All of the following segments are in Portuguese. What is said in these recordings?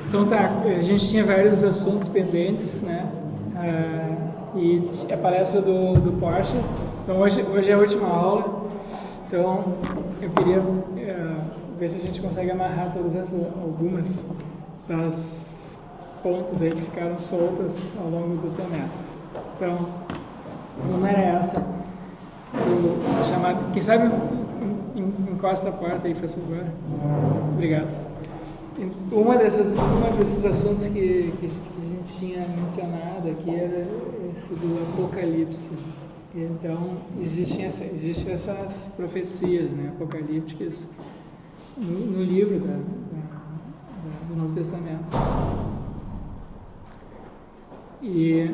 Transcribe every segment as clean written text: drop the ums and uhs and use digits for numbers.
Então tá, a gente tinha vários assuntos pendentes, né? E a palestra do Porsche. Então hoje é a última aula. Então eu queria ver se a gente consegue amarrar algumas das pontas aí que ficaram soltas ao longo do semestre. Então, uma era essa. Quem sabe encosta a porta aí, por favor. Obrigado. Uma desses assuntos que a gente tinha mencionado aqui era esse do Apocalipse. Então, existem essas profecias, né, apocalípticas no livro do Novo Testamento. E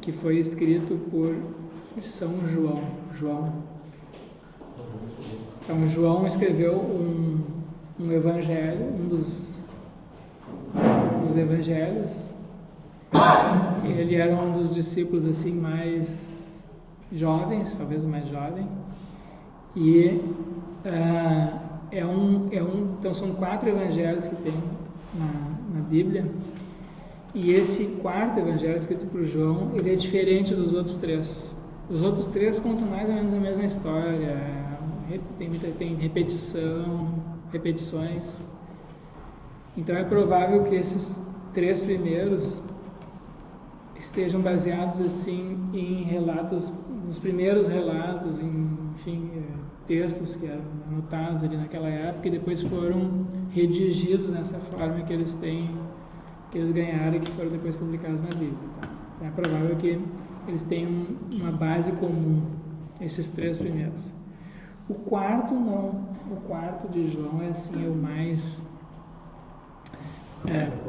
que foi escrito por São João. Então, João escreveu um evangelho, um dos evangelhos. Ele era um dos discípulos assim mais jovens, talvez o mais jovem. E então são 4 evangelhos que tem na Bíblia. E esse 4º evangelho escrito por João, ele é diferente dos outros 3. Os outros 3 contam mais ou menos a mesma história, tem repetições. Então é provável que esses 3 primeiros estejam baseados assim em relatos, nos primeiros relatos, enfim, textos que eram anotados ali naquela época e depois foram redigidos nessa forma que eles ganharam e que foram depois publicados na Bíblia. Tá? Então é provável que eles tenham uma base comum, esses 3 primeiros. O 4º não. O 4º de João é assim, o mais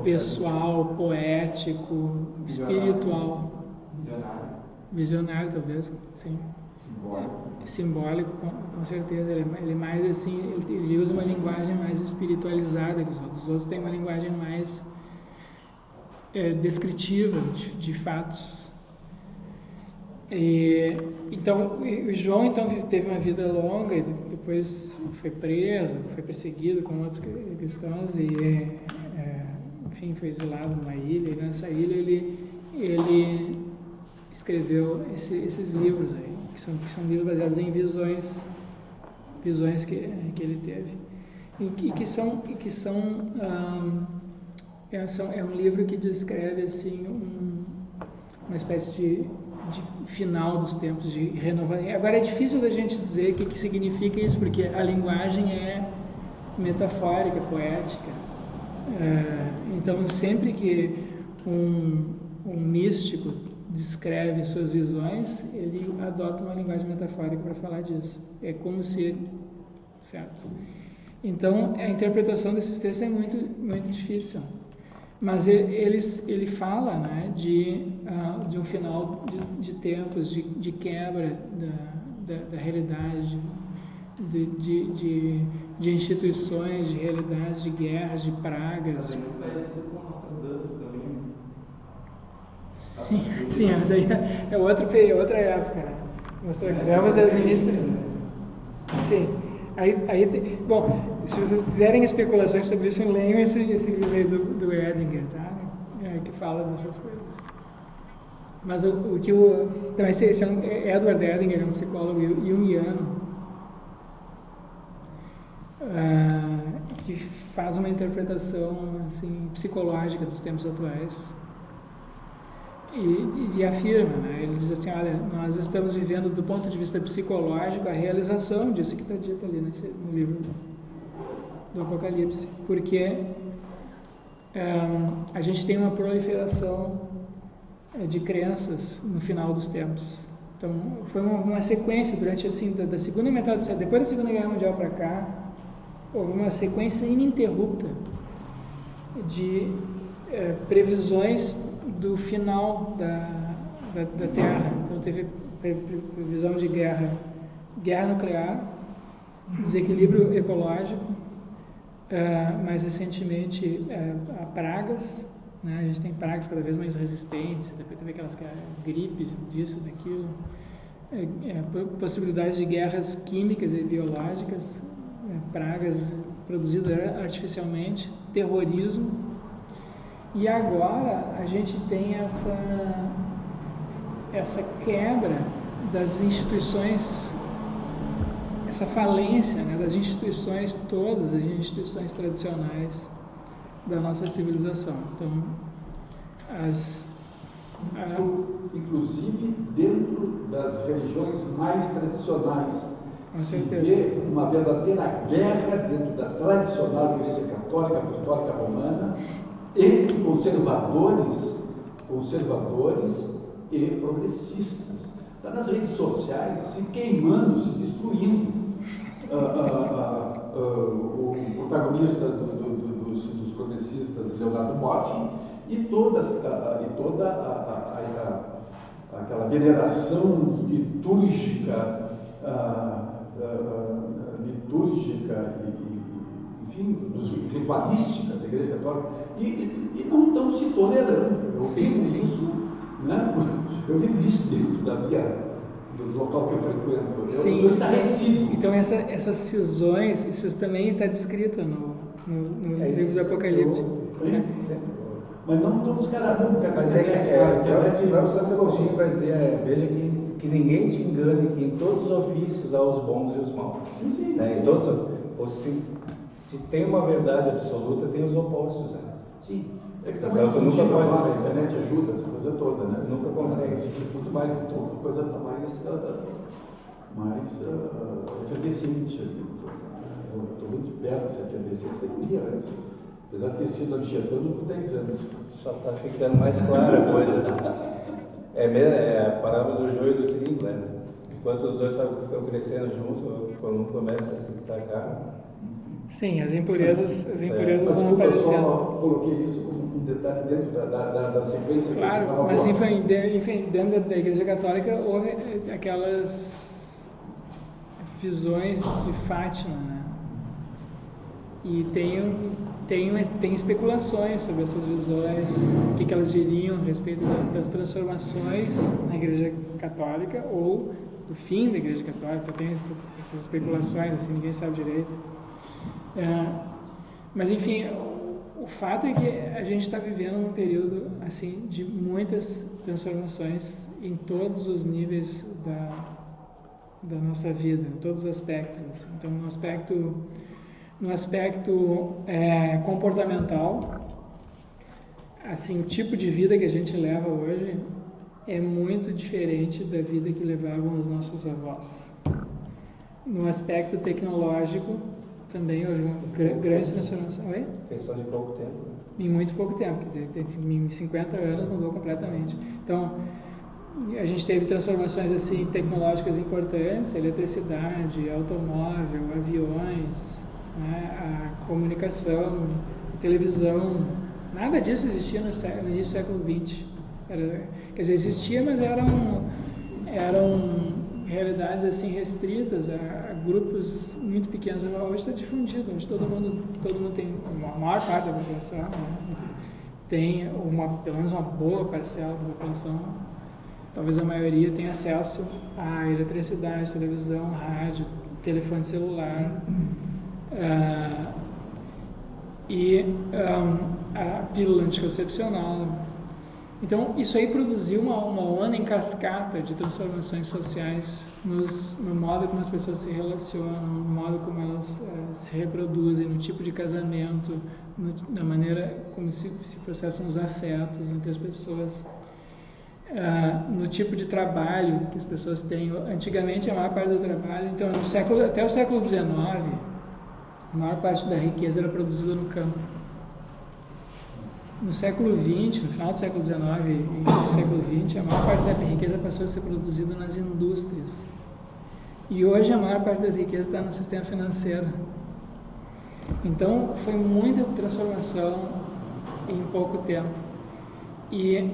pessoal, poético, espiritual. Visionário talvez, sim. Simbólico, com certeza. Ele é mais assim, ele usa uma linguagem mais espiritualizada que os outros. Os outros têm uma linguagem mais descritiva de fatos. Então, o João teve uma vida longa e depois foi preso, foi perseguido como outros cristãos e enfim, foi exilado numa ilha, e nessa ilha ele escreveu esses livros aí, que são livros baseados em visões que ele teve e que são é um livro que descreve assim uma espécie de final dos tempos, de renovação. Agora é difícil da gente dizer o que significa isso, porque a linguagem é metafórica, poética. Então, sempre que um místico descreve suas visões, ele adota uma linguagem metafórica para falar disso. É como se... Certo? Então, a interpretação desses textos é muito, muito difícil. Mas ele fala, né, de um final de tempos, de quebra da realidade, de instituições, de realidades, de guerras, de pragas. Sim, mas aí é outra época, né? Nostradamus é ministro. Sim. Bom, se vocês quiserem especulações sobre isso, leiam esse livro aí do Edinger, tá? Que fala dessas coisas. Mas então esse é Edward Edinger, é um psicólogo junguiano, que faz uma interpretação assim, psicológica dos tempos atuais e afirma, né? Ele diz assim, olha, nós estamos vivendo do ponto de vista psicológico a realização disso que está dito ali no livro do Apocalipse, porque a gente tem uma proliferação de crenças no final dos tempos. Então, foi uma sequência durante assim, da segunda metade do século, depois da Segunda Guerra Mundial para cá, houve uma sequência ininterrupta de previsões do final da Terra. Então, teve previsão de guerra nuclear, desequilíbrio ecológico, mais recentemente a pragas, né? A gente tem pragas cada vez mais resistentes, depois teve aquelas gripes, disso, daquilo, possibilidades de guerras químicas e biológicas, pragas produzidas artificialmente, terrorismo. E agora a gente tem essa quebra das instituições, essa falência, né, das instituições, todas as instituições tradicionais da nossa civilização. Então, inclusive dentro das religiões mais tradicionais, se vê uma verdadeira guerra dentro da tradicional Igreja Católica Apostólica Romana entre conservadores e progressistas. Está nas redes sociais se queimando, se destruindo. O protagonista dos progressistas, Leonardo Boff, e toda aquela veneração litúrgica, enfim, ritualística da Igreja Católica, e não estão se tolerando. Eu vivo isso, né? Eu vivo isso dentro do local que eu frequento. Eu estou estarrecido. Então essas cisões, isso também está descrito no livro do Apocalipse. Mas não estão descaradando. Mas o Santo Agostinho vai dizer, veja que ninguém te engane, que em todos os ofícios há os bons e os maus. Sim. Né? Se tem uma verdade absoluta, tem os opostos. Né? Sim. É que então, também tu nunca pode, a internet ajuda essa coisa toda, né? Nunca consegue. Se difunde mais, então a coisa está mais efervescente ali. Eu estou muito perto dessa efervescência que eu antes, apesar de ter sido angietando por 10 anos. Só está ficando mais clara a coisa. É a parábola do joio e do trigo, né? Enquanto os dois estão crescendo juntos, quando um começa a se destacar. Sim, as impurezas vão aparecendo. Eu aparecendo. coloquei isso como um detalhe dentro da sequência. Claro, mas enfim, dentro da Igreja Católica houve aquelas visões de Fátima, né? E tem especulações sobre essas visões, o que elas diriam a respeito das transformações na Igreja Católica ou do fim da Igreja Católica. Então, tem essas especulações, assim, ninguém sabe direito. Mas enfim, o fato é que a gente está vivendo um período assim de muitas transformações em todos os níveis da nossa vida, em todos os aspectos. Assim. Então, no aspecto comportamental, assim, o tipo de vida que a gente leva hoje é muito diferente da vida que levavam os nossos avós. No aspecto tecnológico, também houve uma grande transformação. Oi? Questão de pouco tempo. Em muito pouco tempo, em 50 anos mudou completamente. Então, a gente teve transformações assim, tecnológicas importantes, eletricidade, automóvel, aviões, né, a comunicação, a televisão. Nada disso existia no início do século XX. Quer dizer, existia, mas eram realidades assim restritas a grupos muito pequenos. Hoje está difundido, hoje todo mundo tem, a maior parte da população, né, tem pelo menos uma boa parcela da população, talvez a maioria tenha acesso à eletricidade, televisão, rádio, telefone celular e a pílula anticoncepcional. Então, isso aí produziu uma onda em cascata de transformações sociais no modo como as pessoas se relacionam, no modo como elas se reproduzem, no tipo de casamento, na maneira como se processam os afetos entre as pessoas, no tipo de trabalho que as pessoas têm. Antigamente, a maior parte do trabalho, então, até o século XIX, a maior parte da riqueza era produzida no campo. No século XX, no final do século XIX e no século XX, a maior parte da riqueza passou a ser produzida nas indústrias. E hoje a maior parte das riquezas está no sistema financeiro. Então, foi muita transformação em pouco tempo. E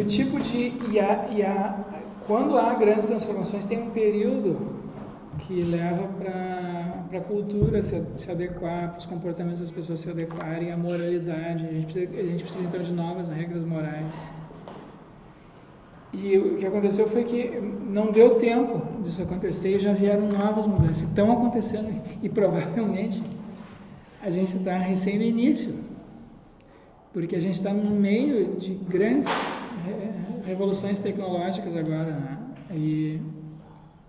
o tipo de... quando há grandes transformações, tem um período que leva para a cultura se adequar, para os comportamentos das pessoas se adequarem, à moralidade. A gente precisa então de novas regras morais. E o que aconteceu foi que não deu tempo disso acontecer e já vieram novas mudanças. Estão acontecendo e provavelmente a gente está recém no início, porque a gente está no meio de grandes revoluções tecnológicas agora, né? E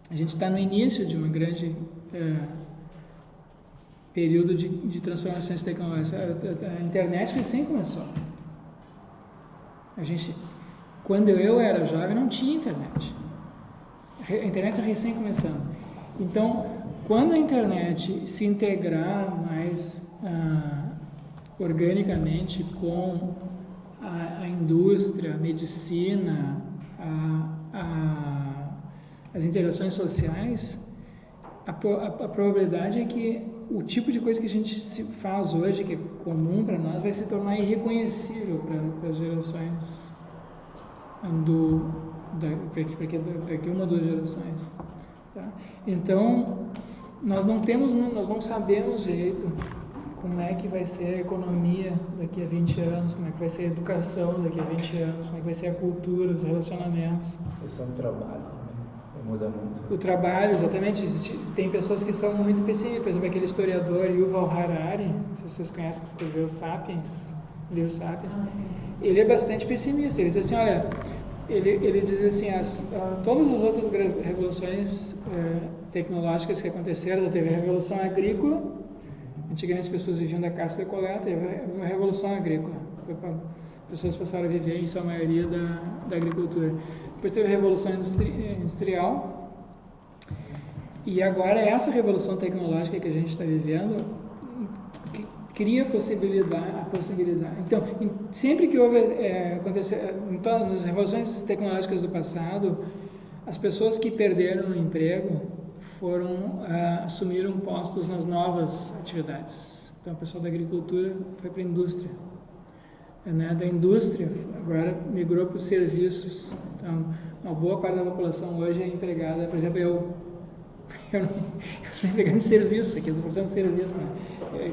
a gente está no início de uma grande período de transformações tecnológicas. A internet recém começou. Quando eu era jovem, não tinha internet. A internet está recém começando. Então, quando a internet se integrar mais organicamente com a indústria, a medicina, as interações sociais, a probabilidade é que o tipo de coisa que a gente faz hoje, que é comum para nós, vai se tornar irreconhecível para as gerações daqui uma ou duas gerações. Tá? Então, nós não sabemos direito como é que vai ser a economia daqui a 20 anos, como é que vai ser a educação daqui a 20 anos, como é que vai ser a cultura, os relacionamentos. Esse é um trabalho também, muda muito. O trabalho, exatamente. Tem pessoas que são muito pessimistas, por exemplo, aquele historiador Yuval Harari, não sei se vocês conhecem, que escreveu Sapiens, livro Sapiens, ele é bastante pessimista. Ele diz assim, olha, ele diz assim, todas as outras revoluções tecnológicas que aconteceram, teve a revolução agrícola. Antigamente as pessoas viviam da caça e da coleta, teve a revolução agrícola. As pessoas passaram a viver, em sua maioria, da agricultura. Depois teve a revolução industrial. E agora essa revolução tecnológica que a gente está vivendo cria a possibilidade. Então, sempre que houve, em todas as revoluções tecnológicas do passado, as pessoas que perderam o emprego assumiram postos nas novas atividades. Então, o pessoal da agricultura foi para a indústria. Da indústria, agora migrou para os serviços. Então, uma boa parte da população hoje é empregada. Por exemplo, eu sou empregado em serviço, aqui, eu sou professor de serviço, né?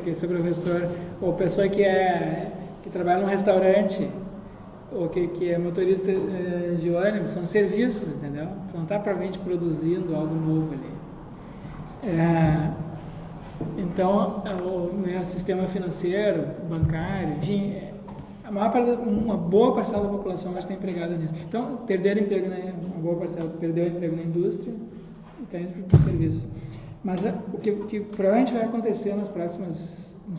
Que sou professor, ou pessoa que trabalha num restaurante, ou que é motorista de ônibus, são serviços, entendeu? Você não está provavelmente produzindo algo novo ali. Então, o sistema financeiro, bancário, enfim, uma boa parcela da população hoje está empregada nisso. Então, perderam emprego, uma boa parcela perdeu emprego na indústria e está indo para os serviços. Mas o que provavelmente vai acontecer nos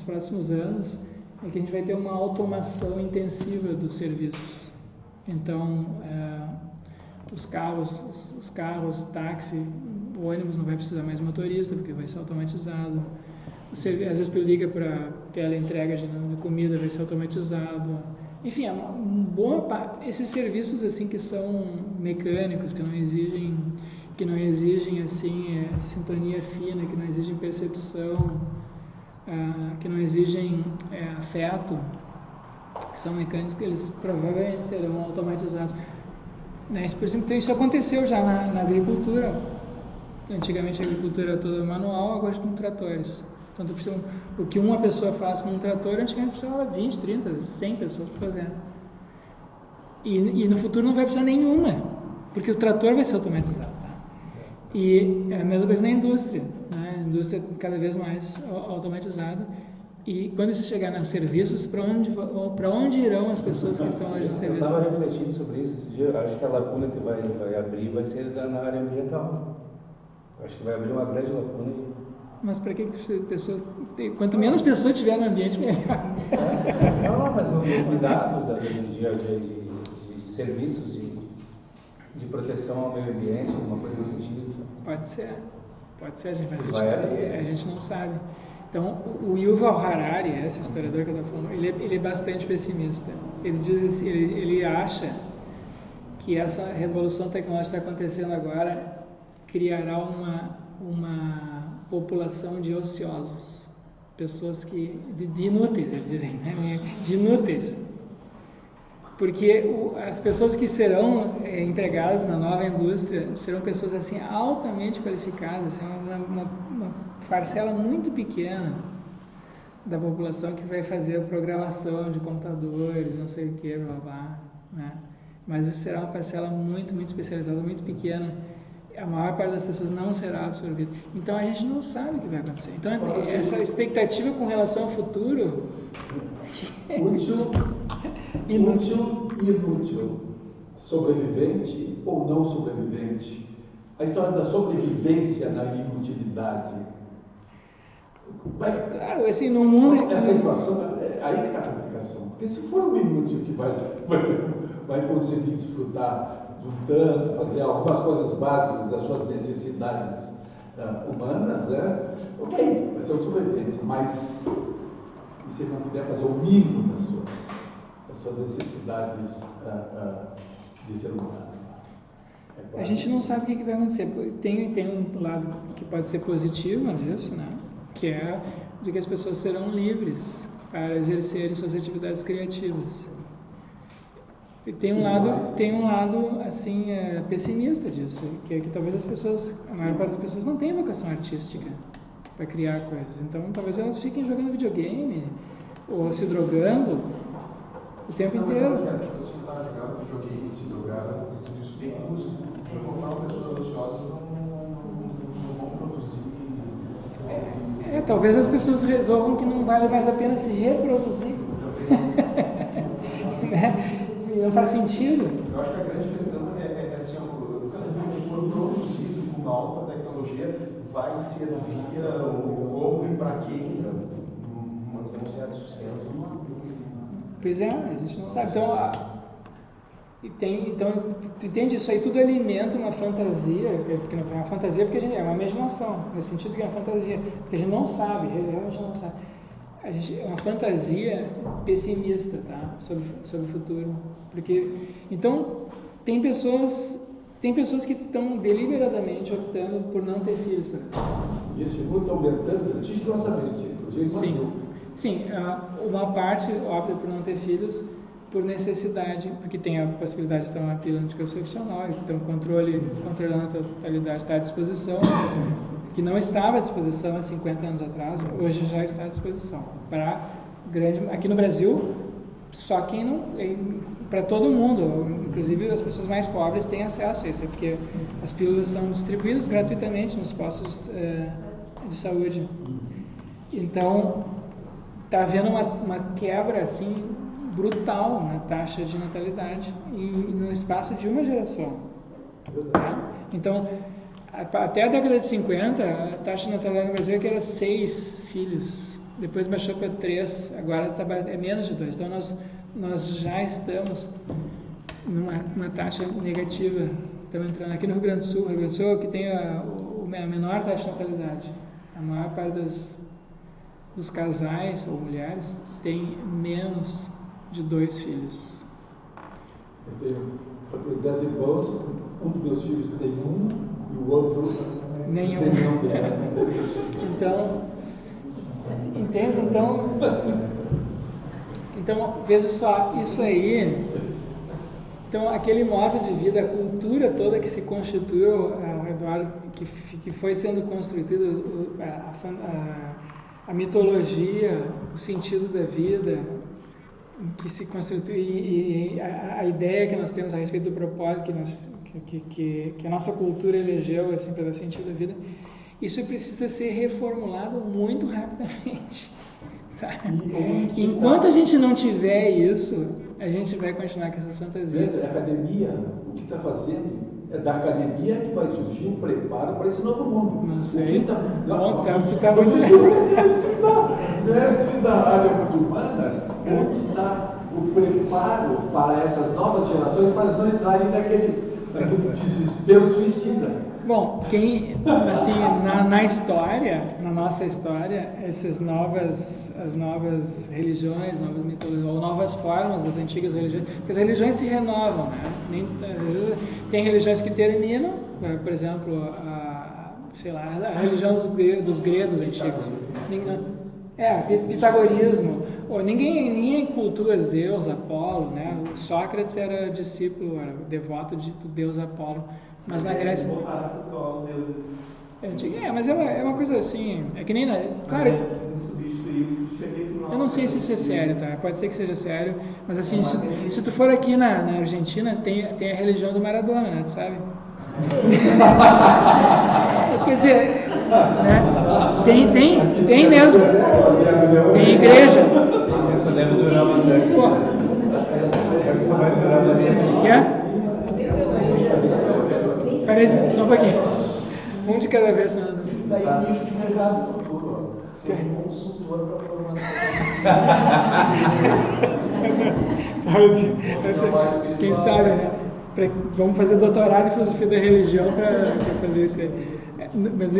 próximos anos é que a gente vai ter uma automação intensiva dos serviços. Então, os carros, o táxi, o ônibus não vai precisar mais motorista, porque vai ser automatizado. Às vezes tu liga para teleentrega de comida, vai ser automatizado. Enfim, esses serviços assim que são mecânicos, que não exigem assim sintonia fina, que não exigem percepção, que não exigem afeto, que são mecânicos, que eles provavelmente serão automatizados. Por exemplo, isso aconteceu já na agricultura. Antigamente a agricultura era toda manual, agora com tratores. Então, o que uma pessoa faz com um trator, antigamente precisava 20, 30, 100 pessoas para fazer. E no futuro não vai precisar nenhuma, porque o trator vai ser automatizado. E é a mesma coisa na indústria, né? A indústria cada vez mais automatizada. E quando isso chegar nos serviços, para onde irão as pessoas que estão hoje no serviço? Eu estava refletindo sobre isso esse dia. Acho que a lacuna que vai abrir vai ser na área ambiental. Acho que vai abrir uma grande lacuna. Mas para que pessoa? Quanto menos pessoas tiver no ambiente, melhor. Não, mas o cuidado de serviços de proteção ao meio ambiente, alguma coisa nesse sentido. Pode ser, a gente não sabe. Então, o Yuval Harari, esse historiador que eu estou falando, ele é bastante pessimista. Ele diz assim, ele acha que essa revolução tecnológica que está acontecendo agora criará uma população de ociosos, pessoas de inúteis, eles dizem, né? De inúteis. Porque as pessoas que serão empregadas na nova indústria serão pessoas assim altamente qualificadas, uma parcela muito pequena da população que vai fazer a programação de computadores, não sei o que, blá blá, né? mas isso será uma parcela muito, muito especializada, muito pequena. A maior parte das pessoas não será absorvida. Então a gente não sabe o que vai acontecer. Então essa expectativa com relação ao futuro... Útil, inútil, sobrevivente ou não sobrevivente. A história da sobrevivência na inutilidade. Claro, assim, no mundo... Essa equação, aí que está a complicação. Porque se for um inútil que vai conseguir desfrutar juntando, fazer algumas coisas básicas das suas necessidades humanas, né? Ok, vai ser um sobrevivente, mas e se ele não puder fazer o mínimo das suas necessidades de ser humano? A gente não sabe o que vai acontecer. Tem um lado que pode ser positivo disso, né? Que é de que as pessoas serão livres para exercerem suas atividades criativas. E tem um lado assim, pessimista disso, que é que talvez a maior parte das pessoas não tenha vocação artística para criar coisas. Então, talvez elas fiquem jogando videogame ou se drogando o tempo inteiro. Tipo assim, tá jogando videogame, se drogar, tudo isso tem custo. De alguma forma, pessoas ociosas não vão produzir. Talvez as pessoas resolvam que não vale mais a pena se reproduzir. Né? Não faz sentido. Eu acho que a grande questão é assim, se for produzido com uma alta tecnologia, vai ser via como e para quem manter um certo sustento. Pois é, a gente não sabe. Então, tu entende? Isso aí tudo alimenta uma fantasia, porque não é uma fantasia porque é uma imaginação, nesse sentido que é uma fantasia, porque a gente não sabe, realmente não sabe. É uma fantasia pessimista, tá? sobre o futuro. Então, tem pessoas que estão deliberadamente optando por não ter filhos. E esse número está aumentando, a gente não sabe isso, Sim, uma parte opta por não ter filhos por necessidade, porque tem a possibilidade de tomar uma pílula anticoncepcional, então controlando a totalidade está à disposição, que não estava à disposição há 50 anos atrás, hoje já está à disposição. Aqui no Brasil, só quem não... Para todo mundo, inclusive as pessoas mais pobres têm acesso a isso, porque as pílulas são distribuídas gratuitamente nos postos de saúde. Então, está havendo uma quebra assim brutal na taxa de natalidade no espaço de uma geração. Tá? Então, até a década de 50, a taxa de natalidade no Brasil era 6 filhos, depois baixou para 3, agora é menos de 2. Então, nós já estamos numa taxa negativa. Estamos entrando aqui no Rio Grande do Sul, que tem a menor taxa de natalidade. A maior parte dos casais ou mulheres tem menos de 2 filhos. Eu tenho 10 irmãos, um dos meus filhos tem 1 e o outro nenhum. Então, entende? Então, veja só, isso aí, então aquele modo de vida, a cultura toda que se constituiu ao redor, que foi sendo construída, a mitologia, o sentido da vida, que se constitui, e a ideia que nós temos a respeito do propósito que a nossa cultura elegeu assim, para dar sentido à vida, isso precisa ser reformulado muito rapidamente. Tá? Enquanto a gente não tiver isso, a gente vai continuar com essas fantasias. A academia, o que está fazendo, é da academia que vai surgir um preparo para esse novo mundo. Não sei. Você está muito... mestre da área de humanas, onde está o preparo para essas novas gerações, para elas não entrarem naquele desespero suicida. Bom, assim, na história, na nossa história, as novas religiões, novas mitologias, ou novas formas das antigas religiões, porque as religiões se renovam, né? Às vezes, tem religiões que terminam, por exemplo, a religião dos gregos antigos. Pitagorismo. Ninguém cultua Zeus, Apolo, né? O Sócrates era discípulo, era devoto do deus Apolo. Mas na Grécia... mas é uma coisa assim, é que nem... Claro, eu não sei se isso é sério, tá? Pode ser que seja sério, mas assim, se tu for aqui na Argentina, tem a religião do Maradona, né? Tu sabe? Quer dizer, né? Tem mesmo. Tem igreja. Essa deve durar bastante. Essa vai durar bastante. Quer? Peraí, só um pouquinho. Um de cada vez, Sandro. Daí nicho de mercado futuro, ser um consultor para formação. Quem sabe, né? Vamos fazer doutorado em filosofia da religião para fazer isso aí. Mas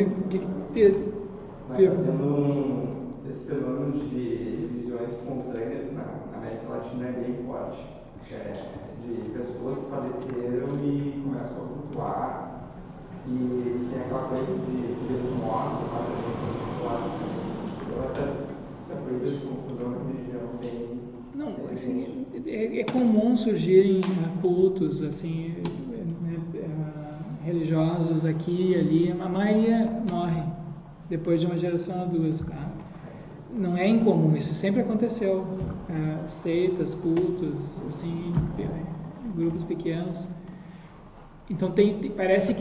Fazendo esse fenômeno de visões espontâneas na América Latina é bem forte. De pessoas que faleceram e começam a flutuar. E tem aquela coisa de Deus morto, essa coisa de confusão da religião tem. Não, assim, é comum surgirem cultos assim, religiosos aqui e ali. A maioria morre depois de uma geração ou duas, tá? Não é incomum, isso sempre aconteceu. Seitas, cultos, assim, grupos pequenos. Então parece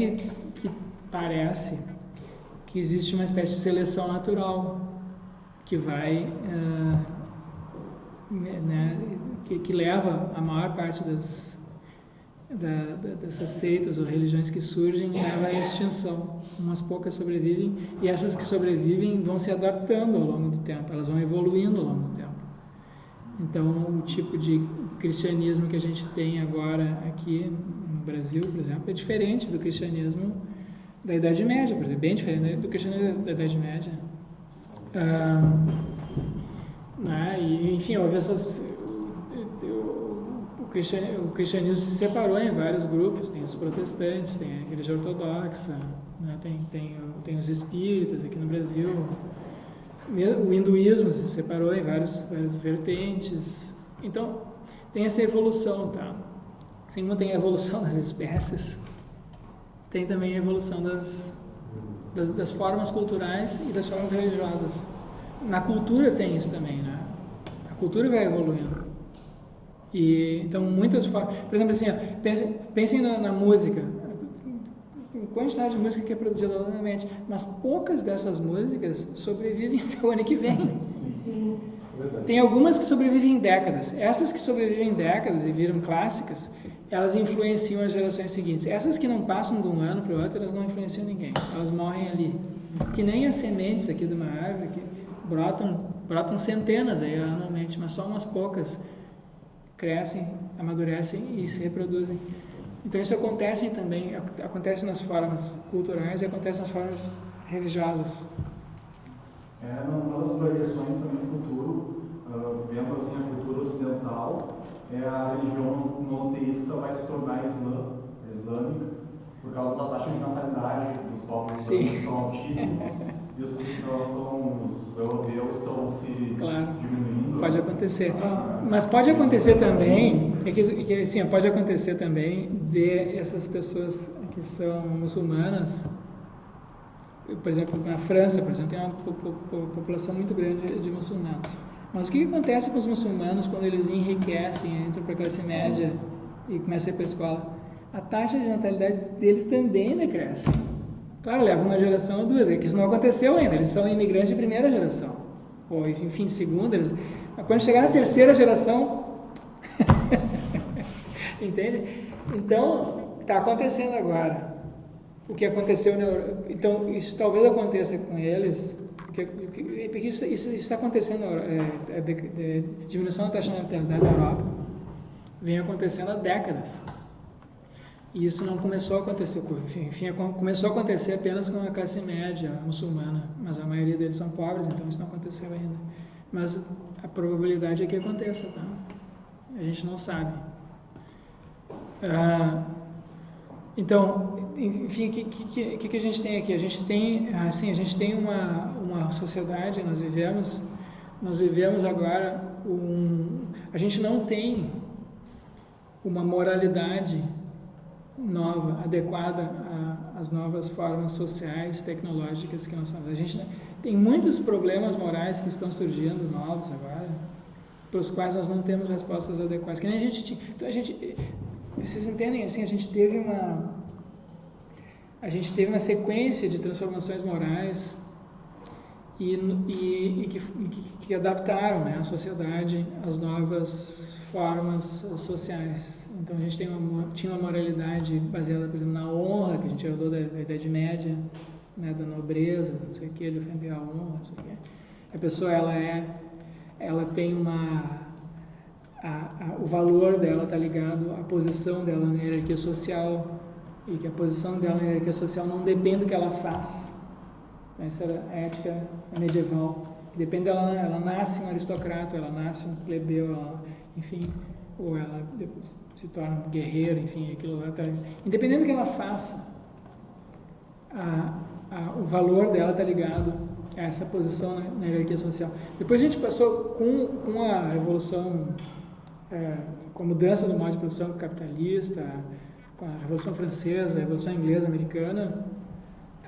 que existe uma espécie de seleção natural que vai que leva a maior parte dessas seitas ou religiões que surgem, leva à extinção. Umas poucas sobrevivem e essas que sobrevivem vão se adaptando ao longo do tempo, elas vão evoluindo ao longo do tempo. Então, o tipo de cristianismo que a gente tem agora aqui no Brasil, por exemplo, é diferente do cristianismo da Idade Média, por exemplo, bem diferente do cristianismo da Idade Média. E, enfim, houve o cristianismo se separou em vários grupos, tem os protestantes, tem a igreja ortodoxa, né, tem os espíritas aqui no Brasil. O hinduísmo se separou em várias vertentes. Então, tem essa evolução, tá? Assim como tem a evolução das espécies, tem também a evolução das formas culturais e das formas religiosas. Na cultura tem isso também, né? A cultura vai evoluindo. E, então, muitas formas... Por exemplo, assim, pensem na música. A quantidade de música que é produzida anualmente, mas poucas dessas músicas sobrevivem até o ano que vem. Sim. Tem algumas que sobrevivem em décadas. Essas que sobrevivem em décadas e viram clássicas, elas influenciam as gerações seguintes. Essas que não passam de um ano para o outro, elas não influenciam ninguém. Elas morrem ali. Que nem as sementes aqui de uma árvore, que brotam centenas aí anualmente, mas só umas poucas crescem, amadurecem e se reproduzem. Então isso acontece também, acontece nas formas culturais e acontece nas formas religiosas. Uma das projeções também no futuro, vendo assim a cultura ocidental, a religião monoteísta vai se tornar islâmica, por causa da taxa de natalidade dos povos islâmicos são altíssimos e os cristãos, os europeus estão se diminuindo. Pode acontecer. Mas pode acontecer também, pode acontecer também de essas pessoas que são muçulmanas, por exemplo, na França, por exemplo, tem uma população muito grande de muçulmanos. Mas o que acontece com os muçulmanos quando eles enriquecem, entram para a classe média e começam a ir para a escola? A taxa de natalidade deles também decresce. Claro, leva uma geração ou duas, que isso não aconteceu ainda, eles são imigrantes de primeira geração, ou enfim, de segunda, quando chegar na terceira geração, entende? Então, está acontecendo agora. O que aconteceu na Europa. Então, isso talvez aconteça com eles, porque isso está acontecendo, diminuição da taxa de natalidade na Europa vem acontecendo há décadas. E isso não começou a acontecer, começou a acontecer apenas com a classe média muçulmana, mas a maioria deles são pobres, então isso não aconteceu ainda. Mas a probabilidade é que aconteça, tá? A gente não sabe. Então, enfim, o que a gente tem aqui? A gente tem uma sociedade, nós vivemos agora a gente não tem uma moralidade nova, adequada às novas formas sociais, tecnológicas que nós temos. tem muitos problemas morais que estão surgindo novos agora, para os quais nós não temos respostas adequadas. Que nem a gente tinha. Então vocês entendem assim, a gente teve uma sequência de transformações morais e que adaptaram, né, a sociedade às novas formas sociais. Então a gente tinha uma moralidade baseada, por exemplo, na honra, que a gente herdou da Idade Média, né, da nobreza, não sei o que, de ofender a honra, não sei o que. A pessoa ela tem o valor dela está ligado à posição dela na hierarquia social, e que a posição dela na hierarquia social não depende do que ela faz. Então, essa era a ética medieval. Depende dela, ela nasce um aristocrata, ela nasce um plebeu, enfim, ou ela depois se torna um guerreiro, enfim, aquilo lá tá, independente do que ela faça, o valor dela está ligado a essa posição na hierarquia social. Depois a gente passou com a revolução, com a mudança do modo de produção capitalista, com a Revolução Francesa, a Revolução Inglesa, Americana,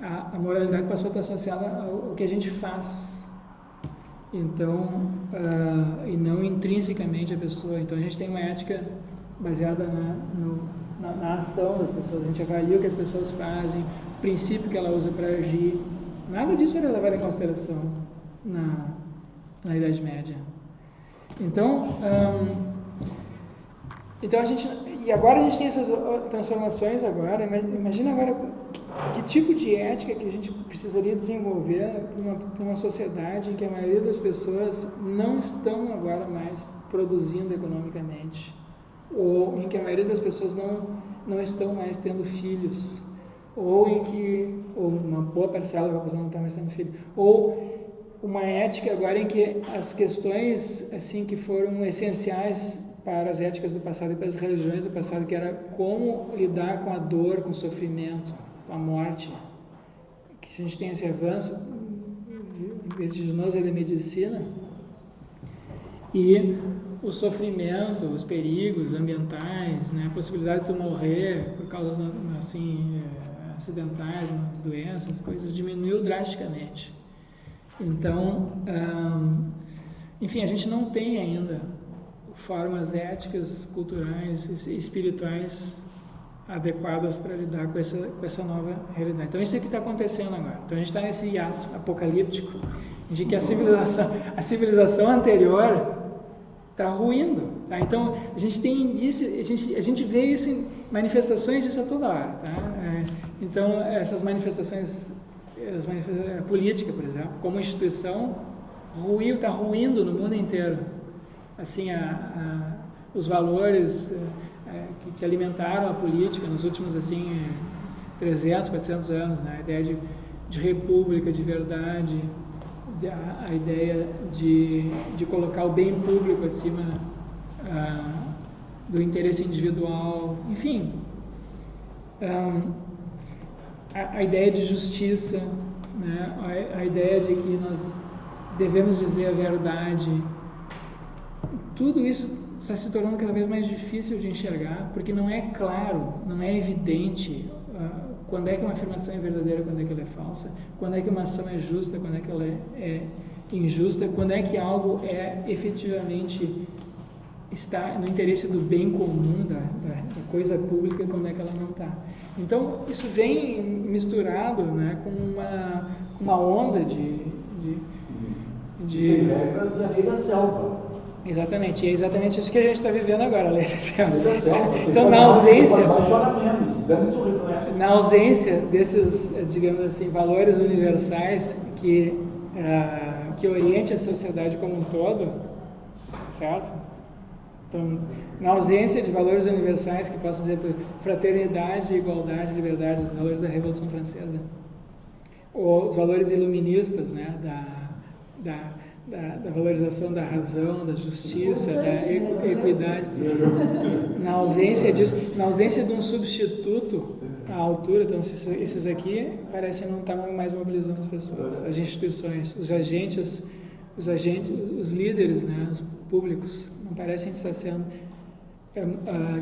a moralidade passou a estar associada ao que a gente faz. Então, e não intrinsecamente a pessoa. Então a gente tem uma ética baseada na ação das pessoas. A gente avalia o que as pessoas fazem, o princípio que ela usa para agir. Nada disso era levado em consideração na Idade Média. Então a gente, e agora a gente tem essas transformações agora. Imagina agora que tipo de ética que a gente precisaria desenvolver para uma sociedade em que a maioria das pessoas não estão agora mais produzindo economicamente, ou em que a maioria das pessoas não estão mais tendo filhos, ou uma boa parcela da população não está mais tendo filhos, ou uma ética agora em que as questões assim que foram essenciais para as éticas do passado e para as religiões do passado, que era como lidar com a dor, com o sofrimento, com a morte, que se a gente tem esse avanço vertiginoso da medicina, e o sofrimento, os perigos ambientais, né, a possibilidade de tu morrer por causas assim, acidentais, doenças, coisas, diminuiu drasticamente. Então, enfim, a gente não tem ainda formas éticas, culturais e espirituais adequadas para lidar com essa nova realidade. Então isso é o que está acontecendo agora. Então a gente está nesse hiato apocalíptico de que a civilização anterior está ruindo. Tá? Então a gente tem indício, a gente vê isso em manifestações disso a toda hora. Tá? Então essas manifestações, a política, por exemplo, como instituição, está ruindo no mundo inteiro. Assim, os valores que alimentaram a política nos últimos 300, 400 anos, né? A ideia de república, de verdade, a ideia de colocar o bem público acima do interesse individual, enfim, a ideia de justiça, né? A ideia de que nós devemos dizer a verdade. Tudo isso está se tornando cada vez mais difícil de enxergar, porque não é claro, não é evidente quando é que uma afirmação é verdadeira, quando é que ela é falsa, quando é que uma ação é justa, quando é que ela é injusta, quando é que algo efetivamente está no interesse do bem comum, da coisa pública, quando é que ela não está. Então, isso vem misturado, né, com uma onda Sem regras e a lei da selva. Exatamente, e é exatamente isso que a gente está vivendo agora, lei da selva. Então, na ausência desses, digamos assim, valores universais que orientem a sociedade como um todo, certo? Então, na ausência de valores universais que possam dizer fraternidade, igualdade, liberdade, os valores da Revolução Francesa, ou os valores iluministas, né, da valorização da razão, da justiça, da equidade. Na ausência disso, na ausência de um substituto à altura, então esses aqui parecem não estar mais mobilizando as pessoas, as instituições, os agentes, os líderes, né, os públicos, não parecem estar sendo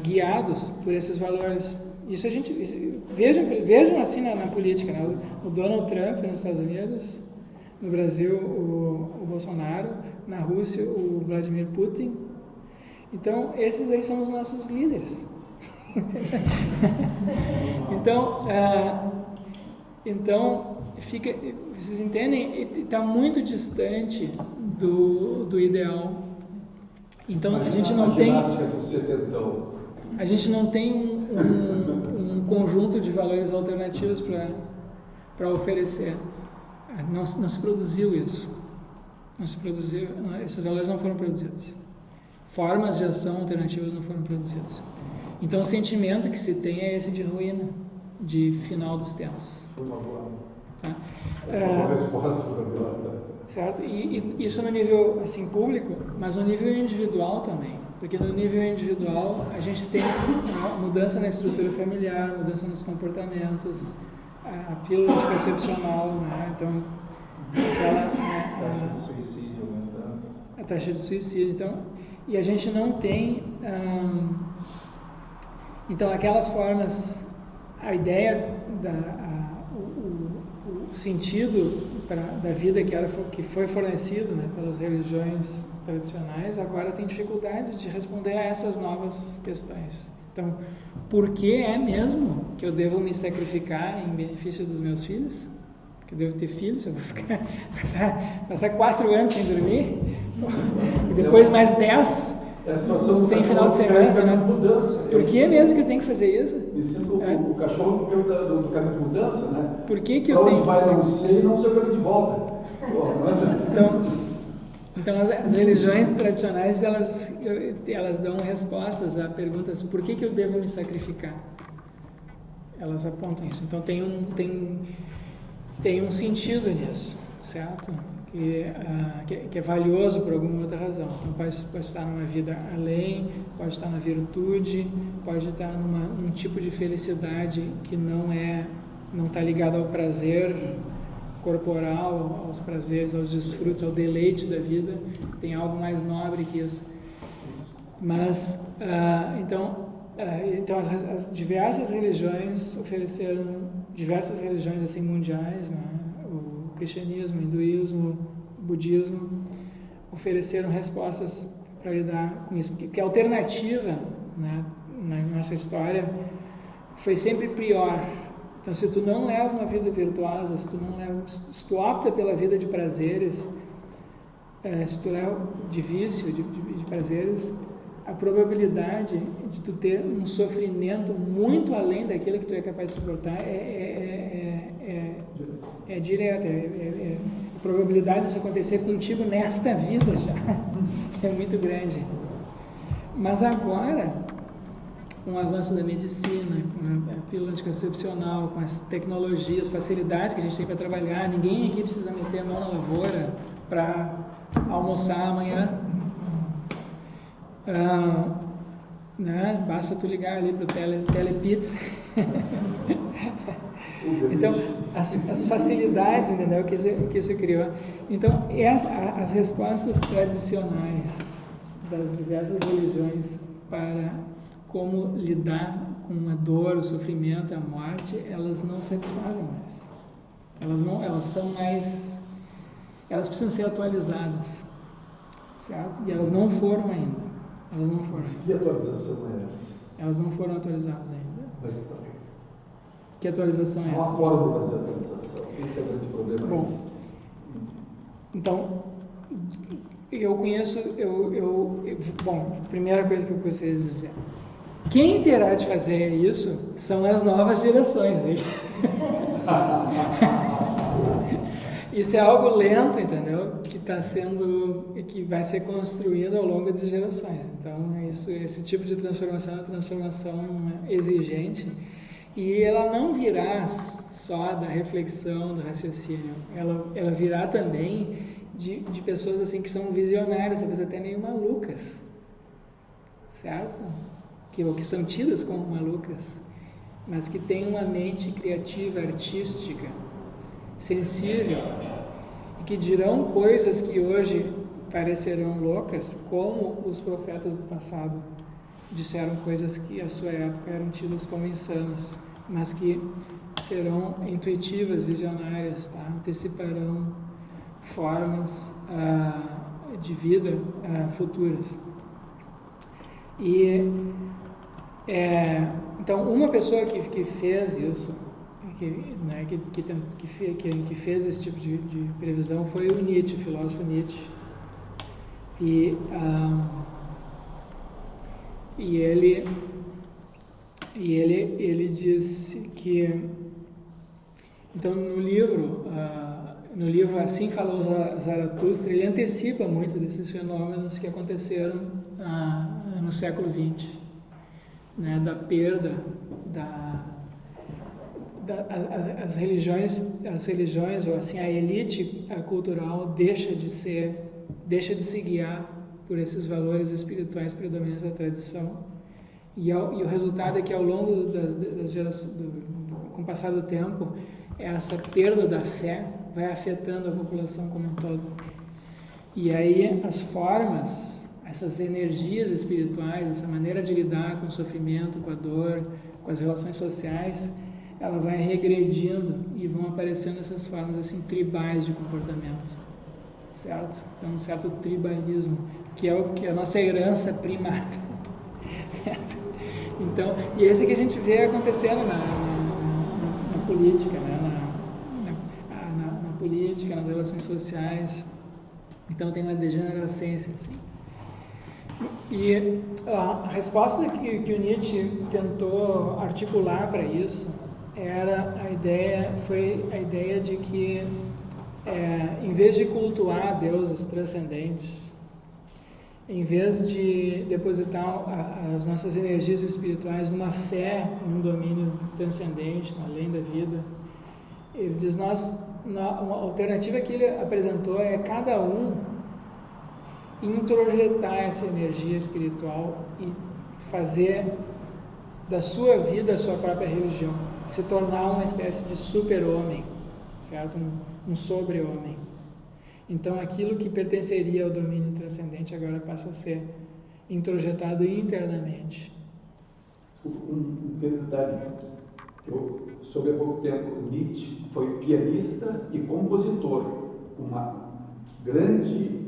guiados por esses valores. Isso a gente vejam assim na política, né? O Donald Trump nos Estados Unidos No Brasil, o Bolsonaro. Na Rússia, o Vladimir Putin. Então, esses aí são os nossos líderes. Então, fica, vocês entendem? Está muito distante do ideal. Então, a gente não tem... A gente não tem um conjunto de valores alternativos para oferecer. Não se produziu isso. Não se produziu, esses valores não foram produzidos. Formas de ação alternativas não foram produzidas. Então, o sentimento que se tem é esse de ruína, de final dos tempos. Tá? Uma resposta para certo? E isso no nível assim, público, mas no nível individual também. Porque no nível individual a gente tem uma mudança na estrutura familiar, mudança nos comportamentos, a pílula anticoncepcional, né? Então, taxa de suicídio aumentando. A taxa de suicídio. Então, e a gente não tem... então, aquelas formas, a ideia, o sentido da vida que foi fornecido, né, pelas religiões tradicionais, agora tem dificuldade de responder a essas novas questões. Então, por que é mesmo que eu devo me sacrificar em benefício dos meus filhos? Que eu devo ter filhos? Eu vou passar 4 anos sem dormir? E depois mais 10 sem final de semana? Né? Por que mesmo que eu tenho que fazer isso? Me sinto o cachorro do caminho de mudança, né? Por que eu tenho que fazer? Não sei, não sei o caminho de volta. Então as religiões tradicionais, elas dão respostas a perguntas: por que eu devo me sacrificar? Elas apontam isso. Então tem um sentido nisso, certo? Que é valioso por alguma outra razão. Então pode estar numa vida além, pode estar na virtude, pode estar num tipo de felicidade que não está ligado ao prazer corporal, aos prazeres, aos desfrutos, ao deleite da vida. Tem algo mais nobre que isso. Mas então as diversas religiões ofereceram, diversas religiões assim mundiais, né? O cristianismo, o hinduísmo, o budismo, ofereceram respostas para lidar com isso, porque a alternativa, né, na nossa história foi sempre pior. Então, se tu não leva uma vida virtuosa, se tu opta pela vida de prazeres, se tu leva de vício, de prazeres, a probabilidade de tu ter um sofrimento muito além daquilo que tu é capaz de suportar é direta. A probabilidade disso acontecer contigo nesta vida já é muito grande. Mas agora, com o avanço da medicina, com a pílula anticoncepcional, com as tecnologias, facilidades que a gente tem para trabalhar, ninguém aqui precisa meter a mão na lavoura para almoçar amanhã. Né? Basta tu ligar ali para o Telepizza. Então, as facilidades, entendeu? Que isso criou. Então, as respostas tradicionais das diversas religiões para como lidar com a dor, o sofrimento, a morte, elas não satisfazem mais. Elas são mais... Elas precisam ser atualizadas. Certo? E elas não foram ainda. Elas não foram. Que atualização é essa? Elas não foram atualizadas ainda. Mas tá. Que atualização é essa? Não há fórmulas de atualização. Esse é o grande problema. Bom, então, eu conheço... Bom, primeira coisa que eu gostaria de dizer. Quem terá de fazer isso são as novas gerações. Né? Isso é algo lento, entendeu? Que vai ser construído ao longo de gerações. Então, esse tipo de transformação é uma transformação exigente e ela não virá só da reflexão, do raciocínio. Ela virá também de pessoas assim que são visionárias, talvez até meio malucas, certo? Que são tidas como malucas, mas que têm uma mente criativa, artística, sensível, e que dirão coisas que hoje parecerão loucas, como os profetas do passado disseram coisas que à sua época eram tidas como insanas, mas que serão intuitivas, visionárias, tá? Anteciparão formas de vida futuras. E então uma pessoa que fez isso, que fez esse tipo de previsão foi o Nietzsche, o filósofo Nietzsche. E ele disse que, então no livro Assim Falou Zaratustra, ele antecipa muito desses fenômenos que aconteceram no século XX, né, da perda as religiões, ou assim, a elite cultural deixa de se guiar por esses valores espirituais predominantes da tradição, e o resultado é que ao longo das gerações, com o passar do tempo, essa perda da fé vai afetando a população como um todo. E aí as formas, essas energias espirituais, essa maneira de lidar com o sofrimento, com a dor, com as relações sociais, ela vai regredindo e vão aparecendo essas formas assim tribais de comportamento, certo? Então um certo tribalismo, que é o que a nossa herança primata. Então, e esse que a gente vê acontecendo na política, né? na política, nas relações sociais. Então tem uma degenerescência assim. E a resposta que o Nietzsche tentou articular para isso foi a ideia de que em vez de cultuar deuses transcendentes, em vez de depositar as nossas energias espirituais numa fé, num domínio transcendente, além da vida, ele diz, uma alternativa que ele apresentou é cada um introjetar essa energia espiritual e fazer da sua vida a sua própria religião, se tornar uma espécie de super-homem, certo? Um sobre-homem. Então, aquilo que pertenceria ao domínio transcendente agora passa a ser introjetado internamente. Um pequeno detalhe. Eu soube há pouco tempo, Nietzsche foi pianista e compositor. Uma grande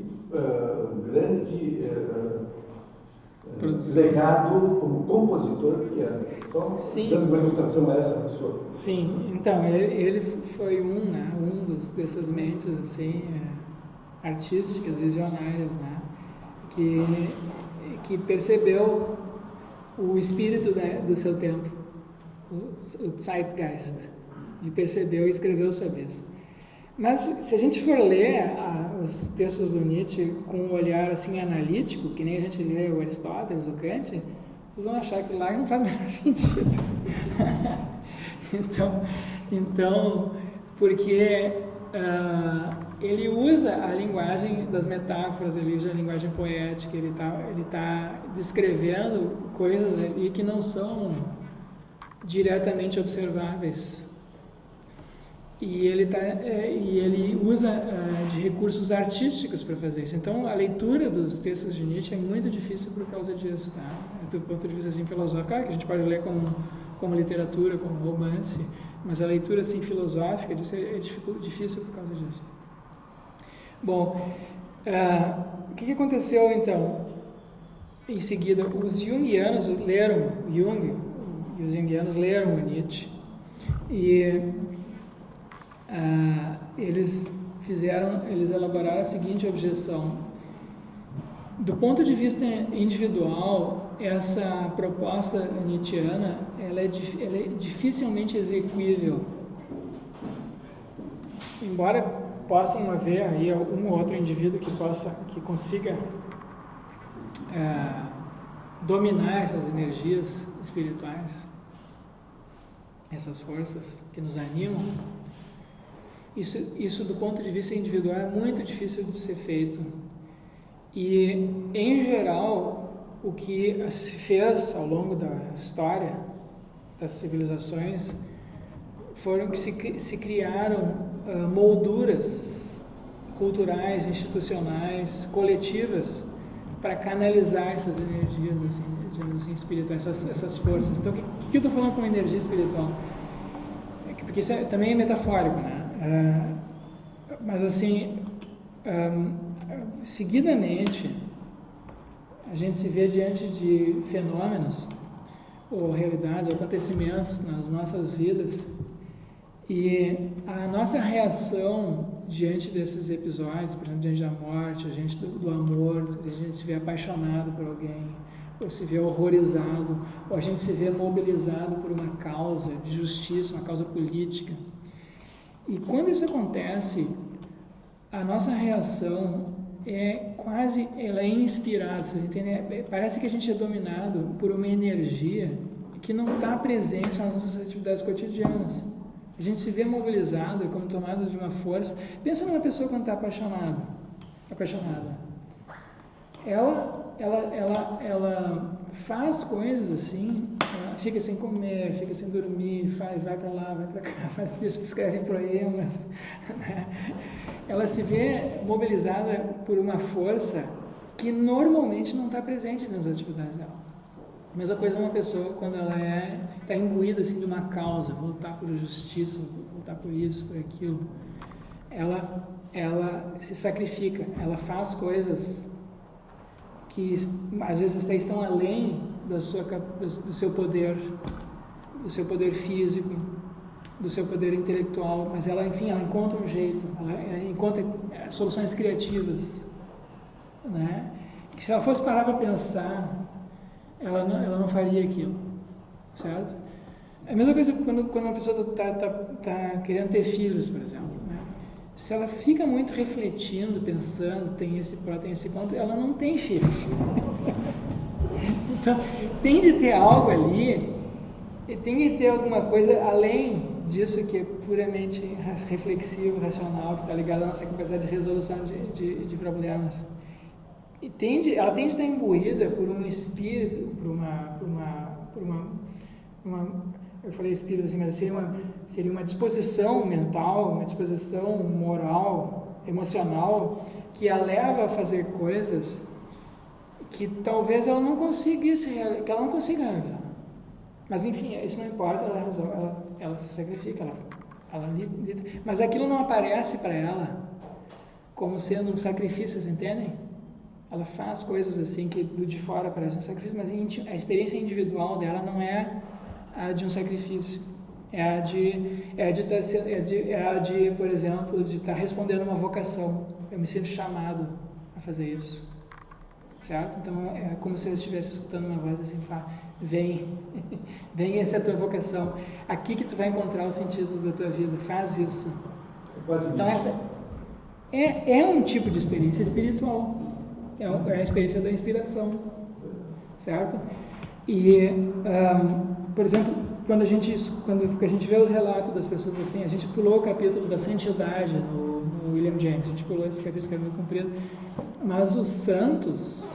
legado como compositor de piano. Só Sim. Dando uma ilustração a essa pessoa. Sim, então, ele foi dessas mentes assim, artísticas, visionárias, né, que percebeu o espírito, né, do seu tempo, o Zeitgeist. Ele percebeu e escreveu sobre isso. Mas se a gente for ler os textos do Nietzsche com um olhar assim analítico, que nem a gente lê o Aristóteles, o Kant, vocês vão achar que lá não faz o menor sentido. Então, porque ele usa a linguagem das metáforas, ele usa a linguagem poética, ele tá descrevendo coisas ali que não são diretamente observáveis. E ele usa de recursos artísticos para fazer isso. Então, a leitura dos textos de Nietzsche é muito difícil por causa disso, tá? Do ponto de vista assim, filosófico, claro que a gente pode ler como literatura, como romance, mas a leitura assim, filosófica disso é difícil por causa disso. Bom, o que aconteceu então? Em seguida, os junguianos leram Jung, e os junguianos leram o Nietzsche, e eles elaboraram a seguinte objeção: do ponto de vista individual, essa proposta nietzschiana ela é dificilmente exequível, embora possam haver aí um ou outro indivíduo que consiga dominar essas energias espirituais, essas forças que nos animam. Isso do ponto de vista individual é muito difícil de ser feito. E, em geral, o que se fez ao longo da história das civilizações foram que se criaram molduras culturais, institucionais, coletivas, para canalizar essas energias, assim, digamos assim, espirituais, essas forças. Então, o que eu estou falando com energia espiritual? Porque isso também é metafórico, né? Mas assim, seguidamente, a gente se vê diante de fenômenos, ou realidades, ou acontecimentos nas nossas vidas, e a nossa reação diante desses episódios, por exemplo, diante da morte, a gente do amor, a gente se vê apaixonado por alguém, ou se vê horrorizado, ou a gente se vê mobilizado por uma causa de justiça, uma causa política. E quando isso acontece, a nossa reação ela é inspirada, vocês entendem? Parece que a gente é dominado por uma energia que não está presente nas nossas atividades cotidianas. A gente se vê mobilizado, como tomado de uma força. Pensa numa pessoa quando está apaixonada. Ela faz coisas assim, ela fica sem comer, fica sem dormir, vai para lá, vai para cá, faz isso, escreve poemas. Né? Ela se vê mobilizada por uma força que normalmente não está presente nas atividades dela. A mesma coisa uma pessoa quando ela está imbuída assim, de uma causa, vou lutar por justiça, vou lutar por isso, por aquilo. Ela se sacrifica, ela faz coisas que às vezes até estão além do seu poder físico, do seu poder intelectual, mas ela encontra um jeito, ela encontra soluções criativas, né? Que se ela fosse parar para pensar, ela não faria aquilo, certo? É a mesma coisa quando uma pessoa está querendo ter filhos, por exemplo, né? Se ela fica muito refletindo, pensando, tem esse pró, tem esse contra, ela não tem filhos. Então, tem de ter algo ali, tem de ter alguma coisa além disso que é puramente reflexivo, racional, que está ligado à nossa capacidade de resolução de problemas. E ela tende a estar imbuída por um espírito, eu falei espírito assim, mas seria uma disposição mental, uma disposição moral, emocional, que a leva a fazer coisas que talvez ela não consiga realizar. Mas enfim, isso não importa, ela se sacrifica, ela lida. Mas aquilo não aparece para ela como sendo um sacrifício, vocês entendem? Ela faz coisas assim que do de fora parecem um sacrifício, mas a experiência individual dela não é a de um sacrifício. É a de, por exemplo, de estar respondendo uma vocação. Eu me sinto chamado a fazer isso. Certo? Então é como se eu estivesse escutando uma voz assim, vem, essa é a tua vocação. Aqui que tu vai encontrar o sentido da tua vida. Faz isso. Então essa é um tipo de experiência espiritual. É a experiência da inspiração, certo? E, por exemplo, quando a gente vê o relato das pessoas assim, a gente pulou o capítulo da santidade no William James, a gente pulou esse capítulo que é muito comprido, mas os santos,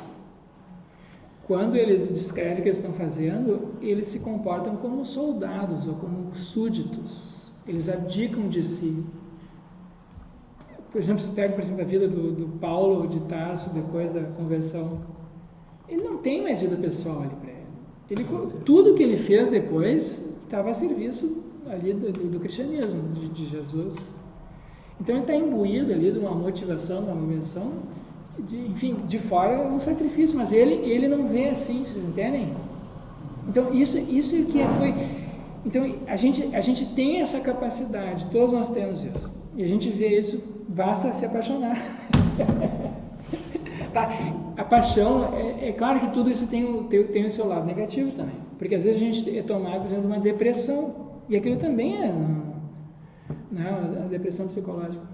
quando eles descrevem o que eles estão fazendo, eles se comportam como soldados ou como súditos, eles abdicam de si. Por exemplo, se pega, a vida do Paulo de Tarso depois da conversão, ele não tem mais vida pessoal ali para ele. Tudo que ele fez depois estava a serviço ali do cristianismo, de Jesus. Então ele está imbuído ali de uma motivação, de uma motivação, de fora é um sacrifício, mas ele não vê assim, vocês entendem? Então isso que foi... Então a gente tem essa capacidade, todos nós temos isso, e a gente vê isso. Basta se apaixonar. Tá? A paixão, é claro que tudo isso tem o seu lado negativo também. Porque às vezes a gente é tomado, por exemplo, de uma depressão. E aquilo também é uma depressão psicológica.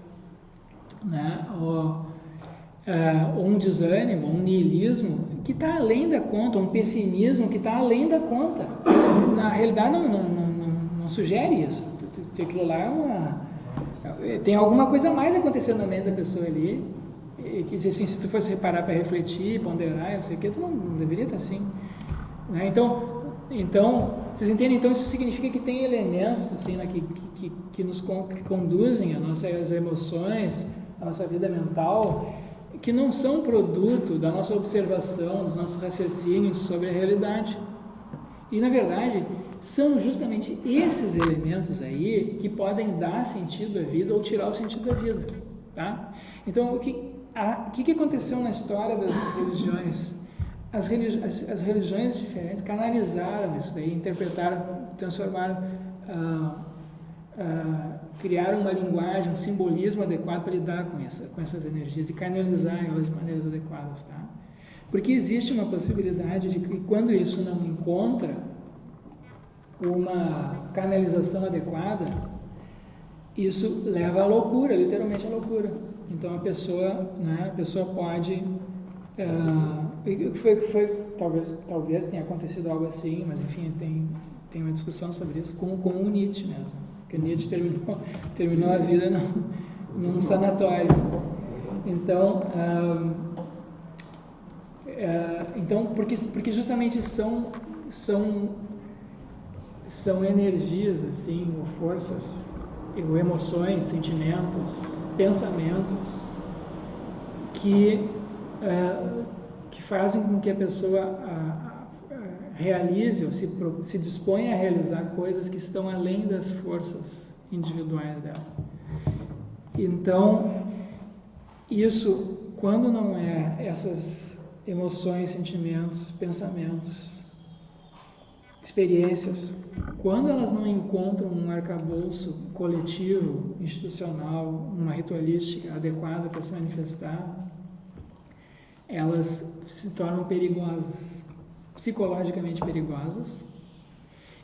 Né? Ou um desânimo, um niilismo que está além da conta, um pessimismo que está além da conta. Na realidade não sugere isso. Aquilo lá tem alguma coisa mais acontecendo na mente da pessoa ali, que assim, se tu fosse parar para refletir, ponderar, não sei o que, tu não deveria estar assim. Né? Então, vocês entendem? Então isso significa que tem elementos assim, né, que nos conduzem às nossas emoções, à nossa vida mental, que não são produto da nossa observação, dos nossos raciocínios sobre a realidade. E, na verdade, são justamente esses elementos aí que podem dar sentido à vida ou tirar o sentido da vida. tá? Então, o que aconteceu na história das religiões? As religiões diferentes canalizaram isso daí, interpretaram, transformaram, criaram uma linguagem, um simbolismo adequado para lidar com essas energias e canalizar elas de maneiras adequadas, tá? Porque existe uma possibilidade de que quando isso não encontra uma canalização adequada, isso leva à loucura, literalmente à loucura. Então a pessoa pode talvez tenha acontecido algo assim, mas enfim, tem uma discussão sobre isso com o Nietzsche mesmo, porque Nietzsche terminou a vida num sanatório. Então, porque justamente são energias assim, ou forças, ou emoções, sentimentos, pensamentos que fazem com que a pessoa realize ou se disponha a realizar coisas que estão além das forças individuais dela. Então, isso, quando não é essas emoções, sentimentos, pensamentos, experiências, quando elas não encontram um arcabouço coletivo, institucional, uma ritualística adequada para se manifestar, elas se tornam perigosas, psicologicamente perigosas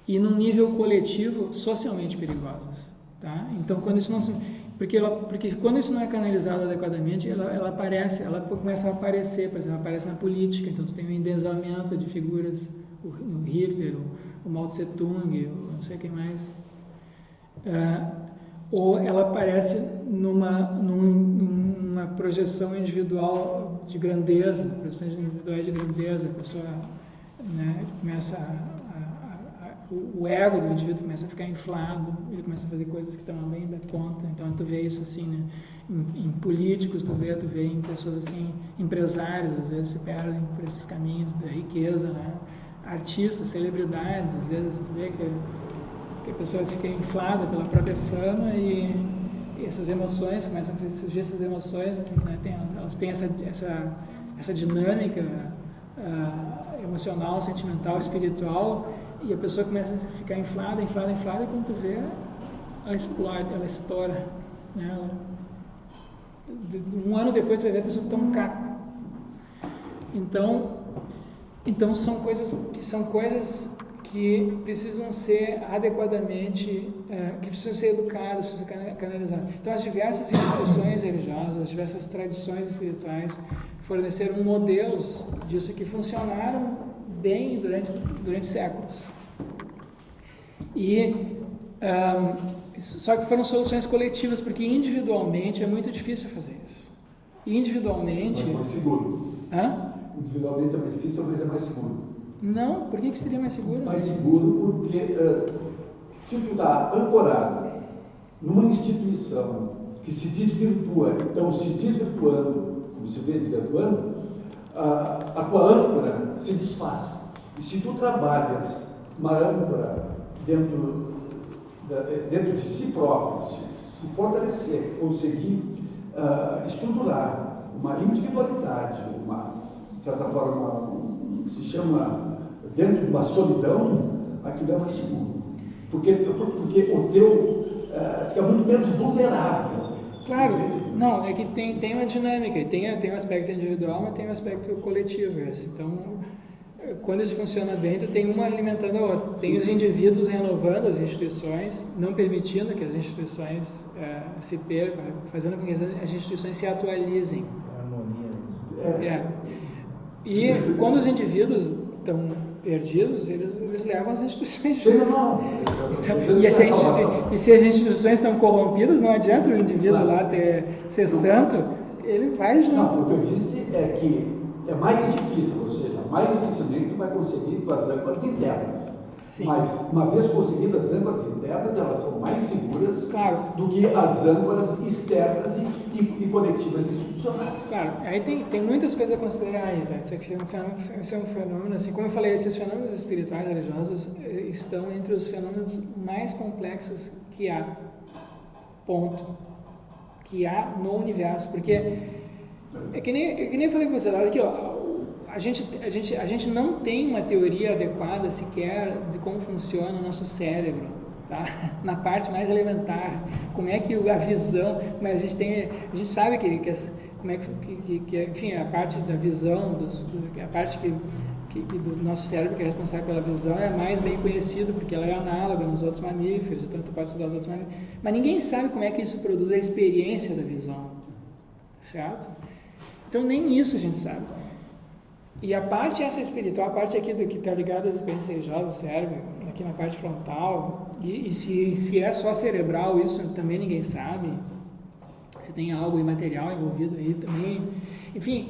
e num nível coletivo socialmente perigosas, tá? Então, quando isso não porque quando isso não é canalizado adequadamente, ela começa a aparecer, por exemplo, aparece na política. Então tu tem um endeusamento de figuras, o Hitler, o Mao Tse Tung, não sei quem mais, ou ela aparece numa projeção individual de grandeza, projeções individuais de grandeza, a pessoa, né, começa o ego do indivíduo começa a ficar inflado, ele começa a fazer coisas que estão além da conta. Então tu vê isso assim, né, em políticos, tu vê em pessoas assim, empresários, às vezes se perdem por esses caminhos da riqueza, né? Artistas, celebridades, às vezes tu vê que a pessoa fica inflada pela própria fama e essas emoções, começam a surgir essas emoções, né, elas têm essa dinâmica emocional, sentimental, espiritual, e a pessoa começa a ficar inflada, e quando tu vê, ela explode, ela estoura, né? Um ano depois tu vai ver a pessoa que tá um caco. Então são coisas que precisam ser adequadamente, que precisam ser educadas, precisam ser canalizadas. Então as diversas instituições religiosas, as diversas tradições espirituais forneceram modelos disso que funcionaram bem durante séculos. Só que foram soluções coletivas, porque individualmente é muito difícil fazer isso. Individualmente... Mas mais seguro. Hã? Individualmente é mais difícil, mas é mais seguro. Não, por que seria mais seguro? Mais seguro porque se tu está ancorado numa instituição que se desvirtua, então se desvirtuando, como se vê desvirtuando, a tua âncora se desfaz. E se tu trabalhas uma âncora dentro de si próprio, se fortalecer, conseguir estruturar uma individualidade, de certa forma, se chama dentro de uma solidão, aquilo é mais seguro. Porque o teu fica muito menos vulnerável. Claro, não, é que tem uma dinâmica, tem um aspecto individual, mas tem um aspecto coletivo. Então, quando isso funciona bem, tu tem uma alimentando a outra. Tem os indivíduos renovando as instituições, não permitindo que as instituições se percam, fazendo com que as instituições se atualizem. Harmonia. E quando os indivíduos estão perdidos, eles levam as instituições juntas. E se as instituições estão corrompidas, não adianta o indivíduo lá ser santo, ele vai junto. Não, o que eu disse é que é mais difícil, ou seja, mais dificilmente tu vai conseguir as âncoras internas. Sim. Mas, uma vez conseguidas as âncoras internas, elas são mais seguras, claro, do que as âncoras externas e conectivas institucionais. Claro, aí tem muitas coisas a considerar aí, tá? Isso é um fenômeno, assim, como eu falei, esses fenômenos espirituais religiosos estão entre os fenômenos mais complexos que há. Ponto. que há no universo, porque é que nem eu falei para você, olha aqui, ó, a gente não tem uma teoria adequada sequer de como funciona o nosso cérebro, tá? Na parte mais elementar, como é que a visão, mas a gente sabe como é que enfim, a parte da visão, a parte do nosso cérebro que é responsável pela visão é mais bem conhecida, porque ela é análoga nos outros mamíferos, então tu pode estudar os outros mamíferos, mas ninguém sabe como é que isso produz a experiência da visão, certo? Então nem isso a gente sabe. E a parte essa espiritual, a parte aqui do que está ligada às experiências religiosas do cérebro, aqui na parte frontal, e se é só cerebral, isso também ninguém sabe, se tem algo imaterial envolvido aí também, enfim,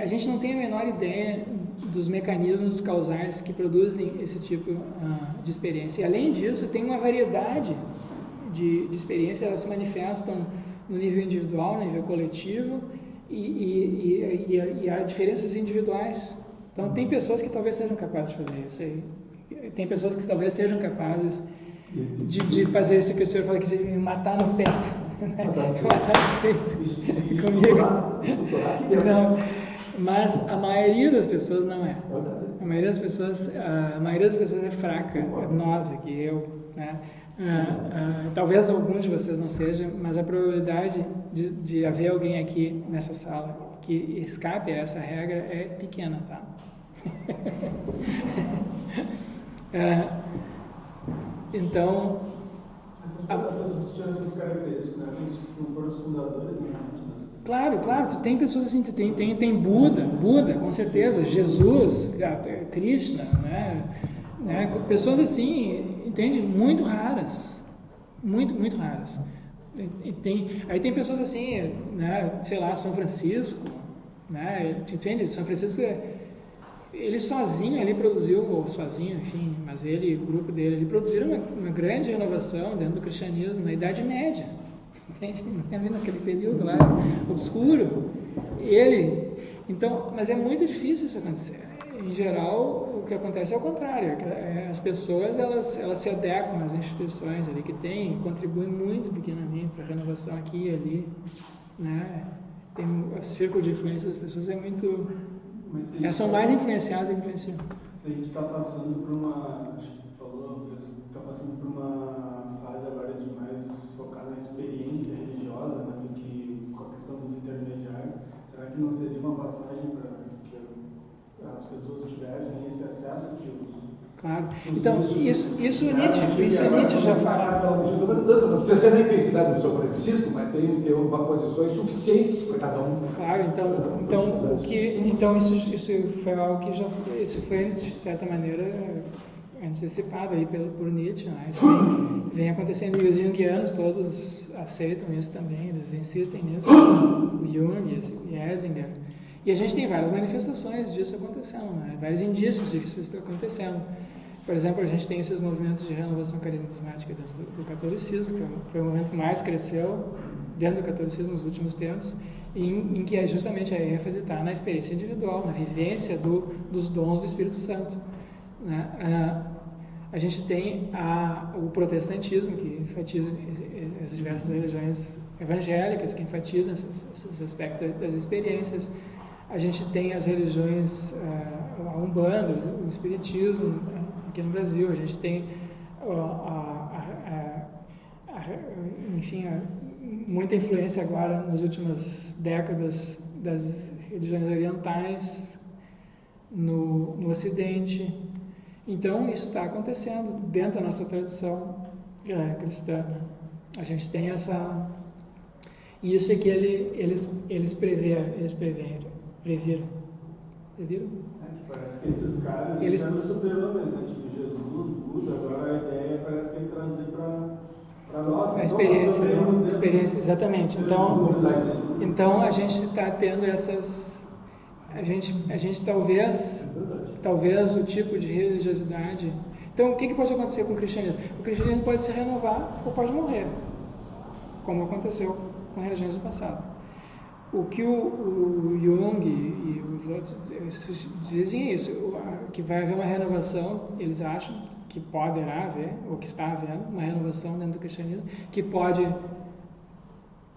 a gente não tem a menor ideia dos mecanismos causais que produzem esse tipo de experiência. E além disso, tem uma variedade de experiências, elas se manifestam no nível individual, no nível coletivo, e há diferenças individuais. Então, tem pessoas que talvez sejam capazes de fazer isso aí. Tem pessoas que talvez sejam capazes de fazer isso que o senhor falou, que se matar no peito. Matar no peito. Isso Comigo. Não. Mas a maioria das pessoas não é. A maioria das pessoas é fraca. Nós aqui, eu, né? Talvez alguns de vocês não sejam, mas a probabilidade de haver alguém aqui nessa sala que escape a essa regra é pequena, tá? Então, essas pessoas que tiveram essas características, né? Não foram os fundadores, né? Claro, tu tem pessoas assim, tem Buda, com certeza, Jesus, Krishna, né? Pessoas assim, entende? Muito raras, muito raras. Aí tem pessoas assim, né? Sei lá, São Francisco, né? Entende? São Francisco, ele sozinho, ele produziu, ou sozinho, enfim, mas ele, o grupo dele, ele produziram uma grande renovação dentro do cristianismo na Idade Média. Entende? Naquele período lá obscuro, então, mas é muito difícil isso acontecer. Em geral, o que acontece é o contrário, as pessoas elas se adequam às instituições ali que tem, contribuem muito pequenamente para a renovação aqui e ali, né? Tem o círculo de influência das pessoas é muito, elas são mais influenciadas do que influenciam. A gente está passando por uma, acho que falou, está passando por uma fase agora de mais focar na experiência religiosa, né, do que com a questão dos intermediários. Será que não seria uma passagem para que as pessoas tivessem esse acesso que os... Claro. Então, isso Nietzsche já fala. Não precisa ser na intensidade do São Francisco, mas tem uma posições suficientes para cada um. Claro, então isso foi algo que isso foi, de certa maneira, antecipado aí por Nietzsche, né? Isso vem acontecendo, e os junguianos todos aceitam isso também, eles insistem nisso, o Jung e Erdinger. E a gente tem várias manifestações disso acontecendo, né? Vários indícios de que isso está acontecendo. Por exemplo, a gente tem esses movimentos de renovação carismática dentro do catolicismo, que foi o movimento que mais cresceu dentro do catolicismo nos últimos tempos, em que justamente a ênfase está na experiência individual, na vivência dos dons do Espírito Santo, né? A gente tem o protestantismo, que enfatiza as diversas religiões evangélicas, que enfatizam esses aspectos das experiências. A gente tem as religiões, a Umbanda, o Espiritismo, aqui no Brasil. A gente tem, enfim, muita influência agora nas últimas décadas das religiões orientais no Ocidente. Então, isso está acontecendo dentro da nossa tradição cristã. A gente tem essa... Isso é que eles previram. Parece que esses caras estão no super-homem, né? Tipo Jesus, Buda, agora a ideia parece que ele trazer para nós. A experiência, exatamente. Então a gente está tendo essas... A gente talvez o tipo de religiosidade... Então, o que pode acontecer com o cristianismo? O cristianismo pode se renovar ou pode morrer, como aconteceu com religiões do passado. O que o Jung e os outros dizem é isso, que vai haver uma renovação, eles acham que poderá haver, ou que está havendo, uma renovação dentro do cristianismo, que pode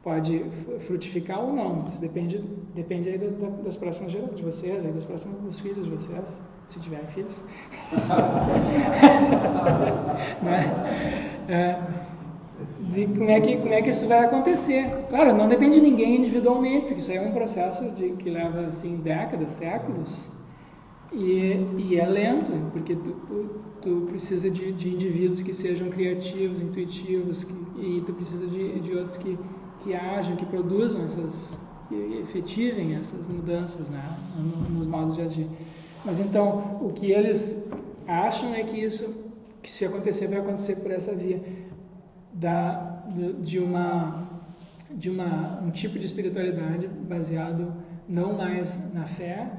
pode frutificar ou não. Isso depende aí das próximas gerações de vocês, aí dos filhos de vocês, se tiverem filhos. Né? De como é que isso vai acontecer. Claro, não depende de ninguém individualmente, porque isso aí é um processo que leva assim, décadas, séculos, e é lento, porque tu precisa de indivíduos que sejam criativos, intuitivos, e tu precisa de outros que ajam, que produzam que efetivem essas mudanças, né, nos modos de agir. Mas então, o que eles acham é que se acontecer, vai acontecer por essa via de um tipo de espiritualidade baseado não mais na fé,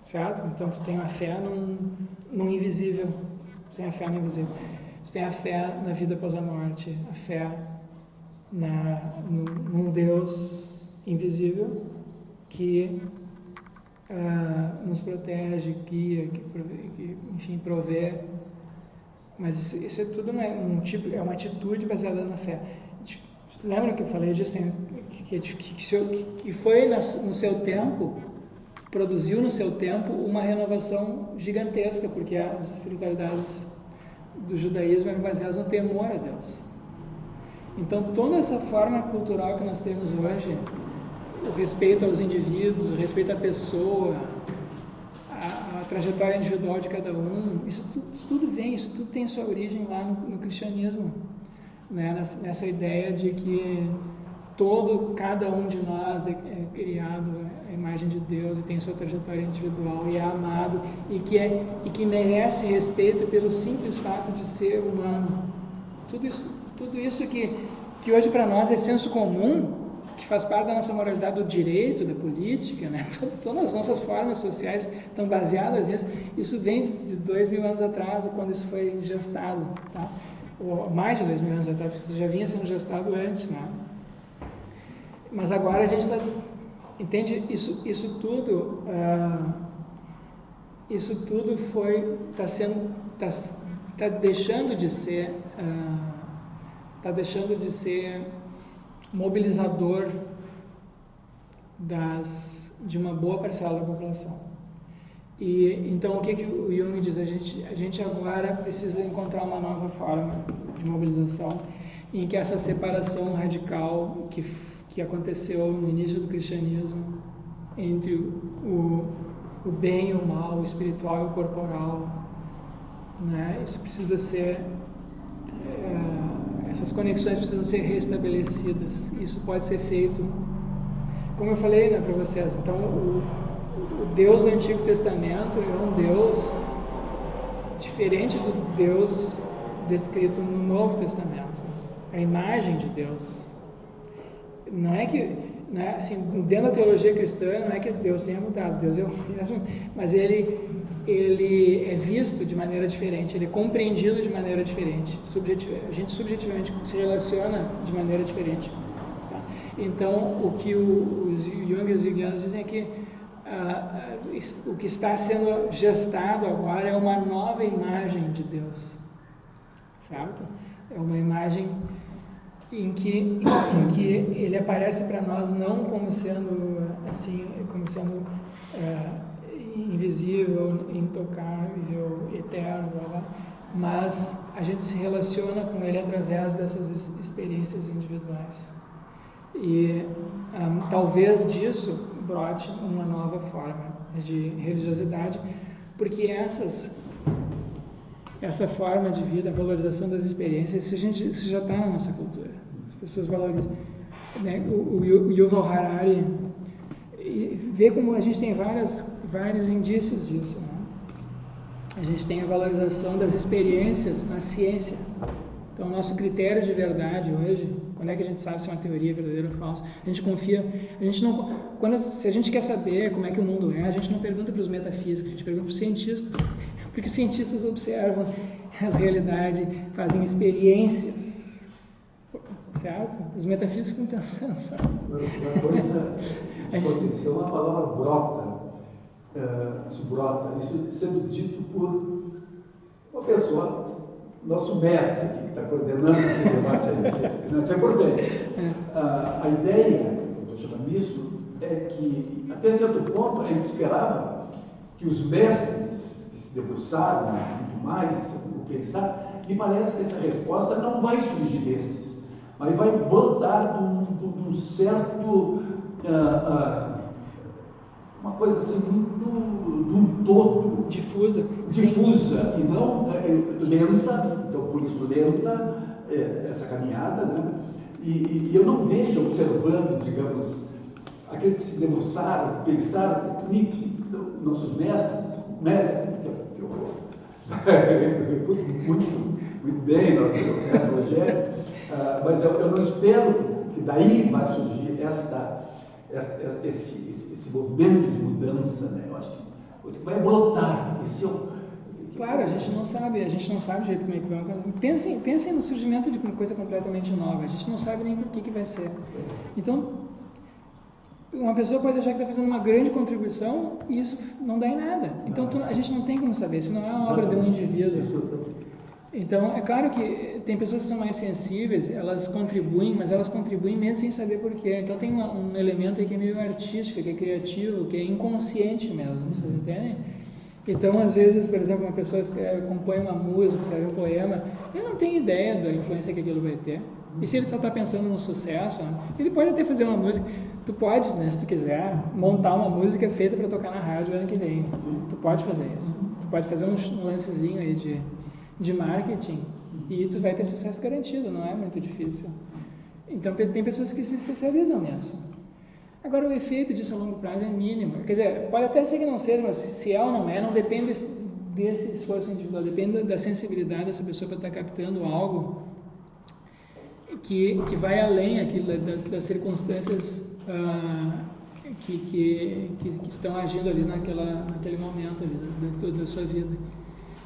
certo? Então tu tem a fé no invisível, tu tem a fé no invisível, tu tem a fé na vida após a morte, a fé num Deus invisível que nos protege, guia, que enfim, provê. Mas isso é tudo é uma atitude baseada na fé. Você lembra que eu falei disso? Que foi no seu tempo, produziu no seu tempo uma renovação gigantesca, porque as espiritualidades do judaísmo eram baseadas no temor a Deus. Então toda essa forma cultural que nós temos hoje, o respeito aos indivíduos, o respeito à pessoa, a trajetória individual de cada um, isso tudo tem sua origem lá no cristianismo, né? Nessa ideia de que cada um de nós é criado à imagem de Deus e tem sua trajetória individual e é amado e que merece respeito pelo simples fato de ser humano. Tudo isso que hoje para nós é senso comum, que faz parte da nossa moralidade do direito, da política, né? Todas as nossas formas sociais estão baseadas nisso. Isso vem de 2000 anos atrás, quando isso foi gestado, tá? Ou mais de 2000 anos atrás, porque isso já vinha sendo gestado antes, né? Mas agora a gente está... Entende? Isso tudo está deixando de ser... Está deixando de ser mobilizador de uma boa parcela da população. E então o que o Jung diz? A gente agora precisa encontrar uma nova forma de mobilização em que essa separação radical que aconteceu no início do cristianismo entre o bem e o mal, o espiritual e o corporal, né? Isso precisa ser essas conexões precisam ser restabelecidas. Isso pode ser feito, como eu falei, né, para vocês. Então, o Deus do Antigo Testamento é um Deus diferente do Deus descrito no Novo Testamento. A imagem de Deus. Não é que, né, assim, dentro da teologia cristã, não é que Deus tenha mudado. Deus é o mesmo, mas ele é visto de maneira diferente, ele é compreendido de maneira diferente, a gente subjetivamente se relaciona de maneira diferente. Tá? Então, o que os Jung e os Jungianos dizem é que o que está sendo gestado agora é uma nova imagem de Deus, certo? É uma imagem em que ele aparece para nós não como sendo assim, como sendo invisível, intocável, eterno, mas a gente se relaciona com ele através dessas experiências individuais. E talvez disso brote uma nova forma de religiosidade, porque essa forma de vida, a valorização das experiências, isso já está na nossa cultura. As pessoas valorizam. Né? O Yuval Harari vê como a gente tem vários indícios disso. Né? A gente tem a valorização das experiências na ciência. Então, o nosso critério de verdade hoje, quando é que a gente sabe se é uma teoria verdadeira ou falsa? A gente confia, se a gente quer saber como é que o mundo é, a gente não pergunta para os metafísicos, a gente pergunta para os cientistas. Porque os cientistas observam as realidades, fazem experiências, certo? Os metafísicos ficam pensando, sabe? Uma coisa, atenção, a palavra brota, isso sendo dito por uma pessoa nosso mestre aqui, que está coordenando esse debate aí, isso é importante. A ideia, eu estou chamando isso, é que, até certo ponto, a gente esperava que os mestres que se debruçaram muito mais sobre o pensar, me parece que essa resposta não vai surgir destes, mas vai brotar de um certo, uma coisa assim, muito, de um todo. Difusa. E não lenta, então por isso lenta essa caminhada, né? E eu não vejo observando, digamos, aqueles que se debruçaram, pensaram, Nietzsche, nossos mestres, que eu reputo muito bem, nosso mestre Rogério, mas eu não espero que daí vai surgir esse movimento de mudança, né? Eu acho que vai brotar. Claro, a gente não sabe o jeito como é que vai. Pensem no surgimento de uma coisa completamente nova, a gente não sabe nem o que vai ser. Então, uma pessoa pode achar que está fazendo uma grande contribuição e isso não dá em nada. Então, a gente não tem como saber, isso não é uma obra de um indivíduo. Então, é claro que tem pessoas que são mais sensíveis, elas contribuem, mas elas contribuem mesmo sem saber porquê. Então, tem um elemento aí que é meio artístico, que é criativo, que é inconsciente mesmo, vocês entendem? Então, às vezes, por exemplo, uma pessoa compõe uma música, escreve um poema, ele não tem ideia da influência que aquilo vai ter. E se ele só está pensando no sucesso, ele pode até fazer uma música. Tu pode, né, se tu quiser, montar uma música feita para tocar na rádio ano que vem. Tu pode fazer isso. Tu pode fazer um lancezinho aí de marketing e tu vai ter sucesso garantido, não é muito difícil. Então, tem pessoas que se especializam nisso. Agora, o efeito disso a longo prazo é mínimo. Quer dizer, pode até ser que não seja, mas se é ou não é, não depende desse esforço individual, depende da sensibilidade dessa pessoa para estar captando algo que vai além aquilo, das circunstâncias que estão agindo ali naquele momento ali, da sua vida.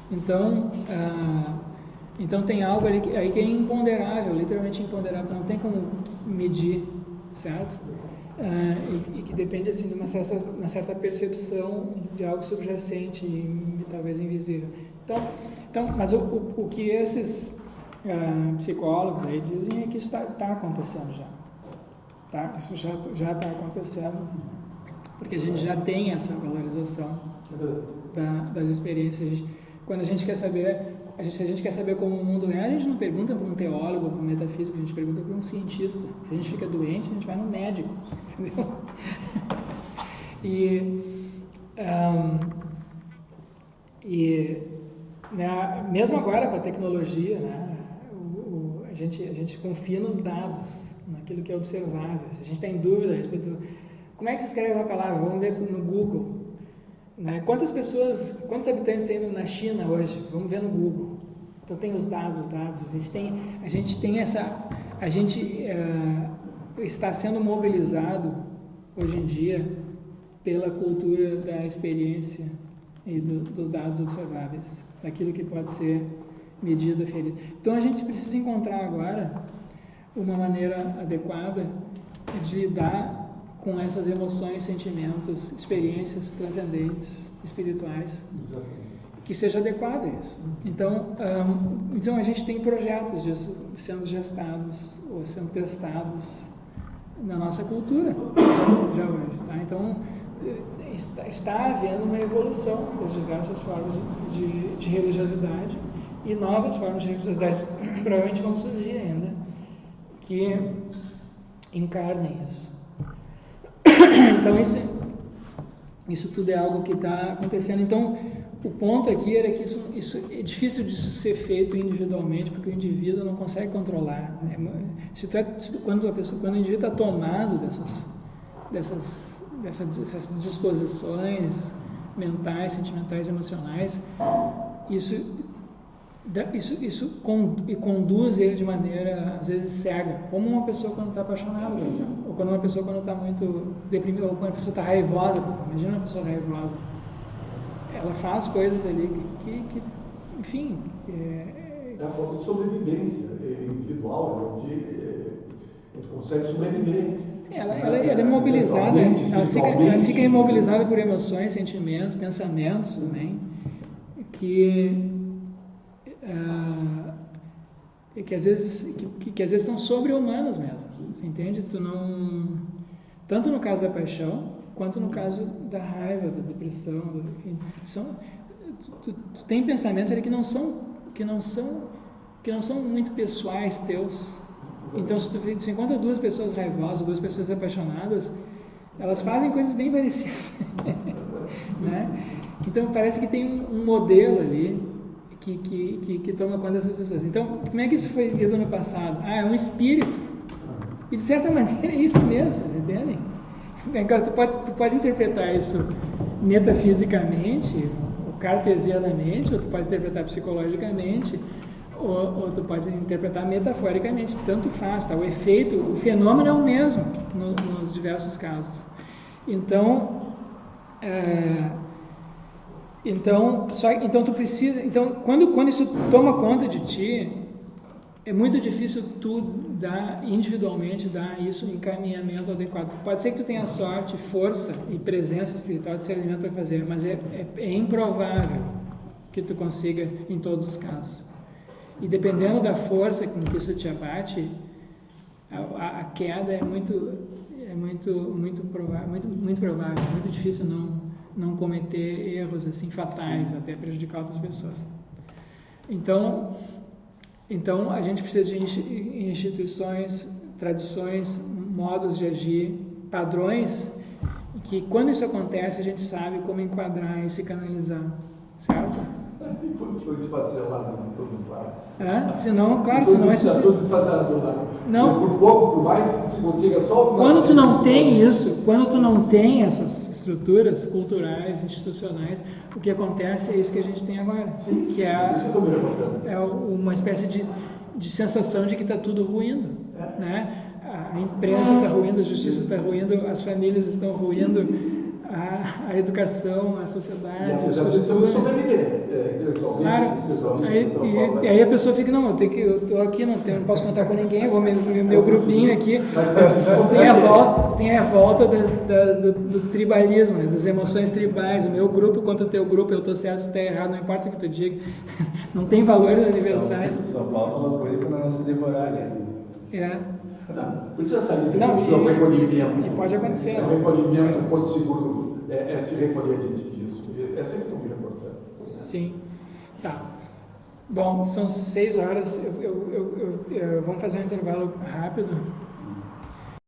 Então tem algo ali que é imponderável, literalmente imponderável, não tem como medir, certo? E que depende assim de uma certa percepção de algo subjacente e talvez invisível. Então, mas o que esses psicólogos aí dizem é que isso está acontecendo já. Tá? Isso já está acontecendo, porque a gente já tem essa valorização das experiências. Quando a gente quer saber, se a gente quer saber como o mundo é, a gente não pergunta para um teólogo, para um metafísico, a gente pergunta para um cientista. Se a gente fica doente, a gente vai no médico, entendeu? Né, mesmo agora com a tecnologia, né, a gente confia nos dados, naquilo que é observável. Se a gente está em dúvida a respeito, como é que se escreve uma palavra? Vamos ver no Google. Né? Quantos habitantes tem na China hoje? Vamos ver no Google. Então tem os dados. A gente está sendo mobilizado hoje em dia pela cultura da experiência e dos dados observáveis, daquilo que pode ser medido, aferido. Então a gente precisa encontrar agora uma maneira adequada de lidar com essas emoções, sentimentos, experiências transcendentes, espirituais, que seja adequado a isso. Então a gente tem projetos disso sendo gestados ou sendo testados na nossa cultura já hoje. Tá? Então, está havendo uma evolução das diversas formas de religiosidade e novas formas de religiosidade provavelmente vão surgir ainda, que encarnem isso. Então, isso tudo é algo que está acontecendo. Então, o ponto aqui era que isso é difícil de ser feito individualmente, porque o indivíduo não consegue controlar. Quando o indivíduo está tomado dessas disposições mentais, sentimentais, emocionais, isso conduz ele de maneira, às vezes, cega, como uma pessoa quando está apaixonada, por exemplo, ou quando uma pessoa quando está muito deprimida, ou quando uma pessoa está raivosa, por exemplo. Imagina uma pessoa raivosa, ela faz coisas ali que enfim... É a forma de sobrevivência individual, onde consegue sobreviver. Ela é imobilizada, ela fica imobilizada por emoções, sentimentos, pensamentos também, que que às vezes que às vezes são sobre-humanos mesmo, entende? Tu não, tanto no caso da paixão quanto no caso da raiva, da depressão, enfim, tu tem pensamentos ali que não são muito pessoais teus. Então, se tu encontra duas pessoas raivosas, duas pessoas apaixonadas, elas fazem coisas bem parecidas, né? Então, parece que tem um modelo ali que toma conta dessas pessoas. Então, como é que isso foi lido no passado? É um espírito. E, de certa maneira, é isso mesmo, vocês entendem? Agora, tu pode interpretar isso metafisicamente, ou cartesianamente, ou tu pode interpretar psicologicamente, ou tu pode interpretar metaforicamente, tanto faz, tá? O fenômeno é o mesmo nos diversos casos. Então, tu precisa, então quando isso toma conta de ti, é muito difícil tu individualmente dar isso um encaminhamento adequado. Pode ser que tu tenha sorte, força e presença espiritual de discernimento para fazer, mas é improvável que tu consiga em todos os casos. E dependendo da força com que isso te abate, a queda é muito provável, muito difícil não cometer erros assim fatais, até prejudicar outras pessoas. Então a gente precisa de instituições, tradições, modos de agir, padrões, que quando isso acontece a gente sabe como enquadrar isso e canalizar, certo? E quando foi desfacelado em todos os lados? Senão isso... tudo desfacelado do lado. Não. Por pouco, por mais que se consiga só... Quando tu não tem isso, quando tu não tem essas estruturas culturais, institucionais, o que acontece é isso que a gente tem agora. Sim, que é uma espécie de sensação de que está tudo ruindo. Né? A imprensa está ruindo, a justiça está ruindo, as famílias estão ruindo, a educação, a sociedade, os costumes. Claro. Aí a pessoa fica, não, eu estou aqui, não posso contar com ninguém, eu vou meu grupinho aqui. Tem a volta do tribalismo, né, das emoções tribais, o meu grupo contra o teu grupo, eu estou certo, tu está errado, não importa o que tu diga. Não tem valores universais. Só falta uma coisa para não se devorar, né? Não precisa sair do recolhimento. E pode acontecer. O recolhimento, o ponto seguro, é se recolher diante disso. É sempre muito importante. Sim. Tá. Bom, são 6 horas. Vamos fazer um intervalo rápido.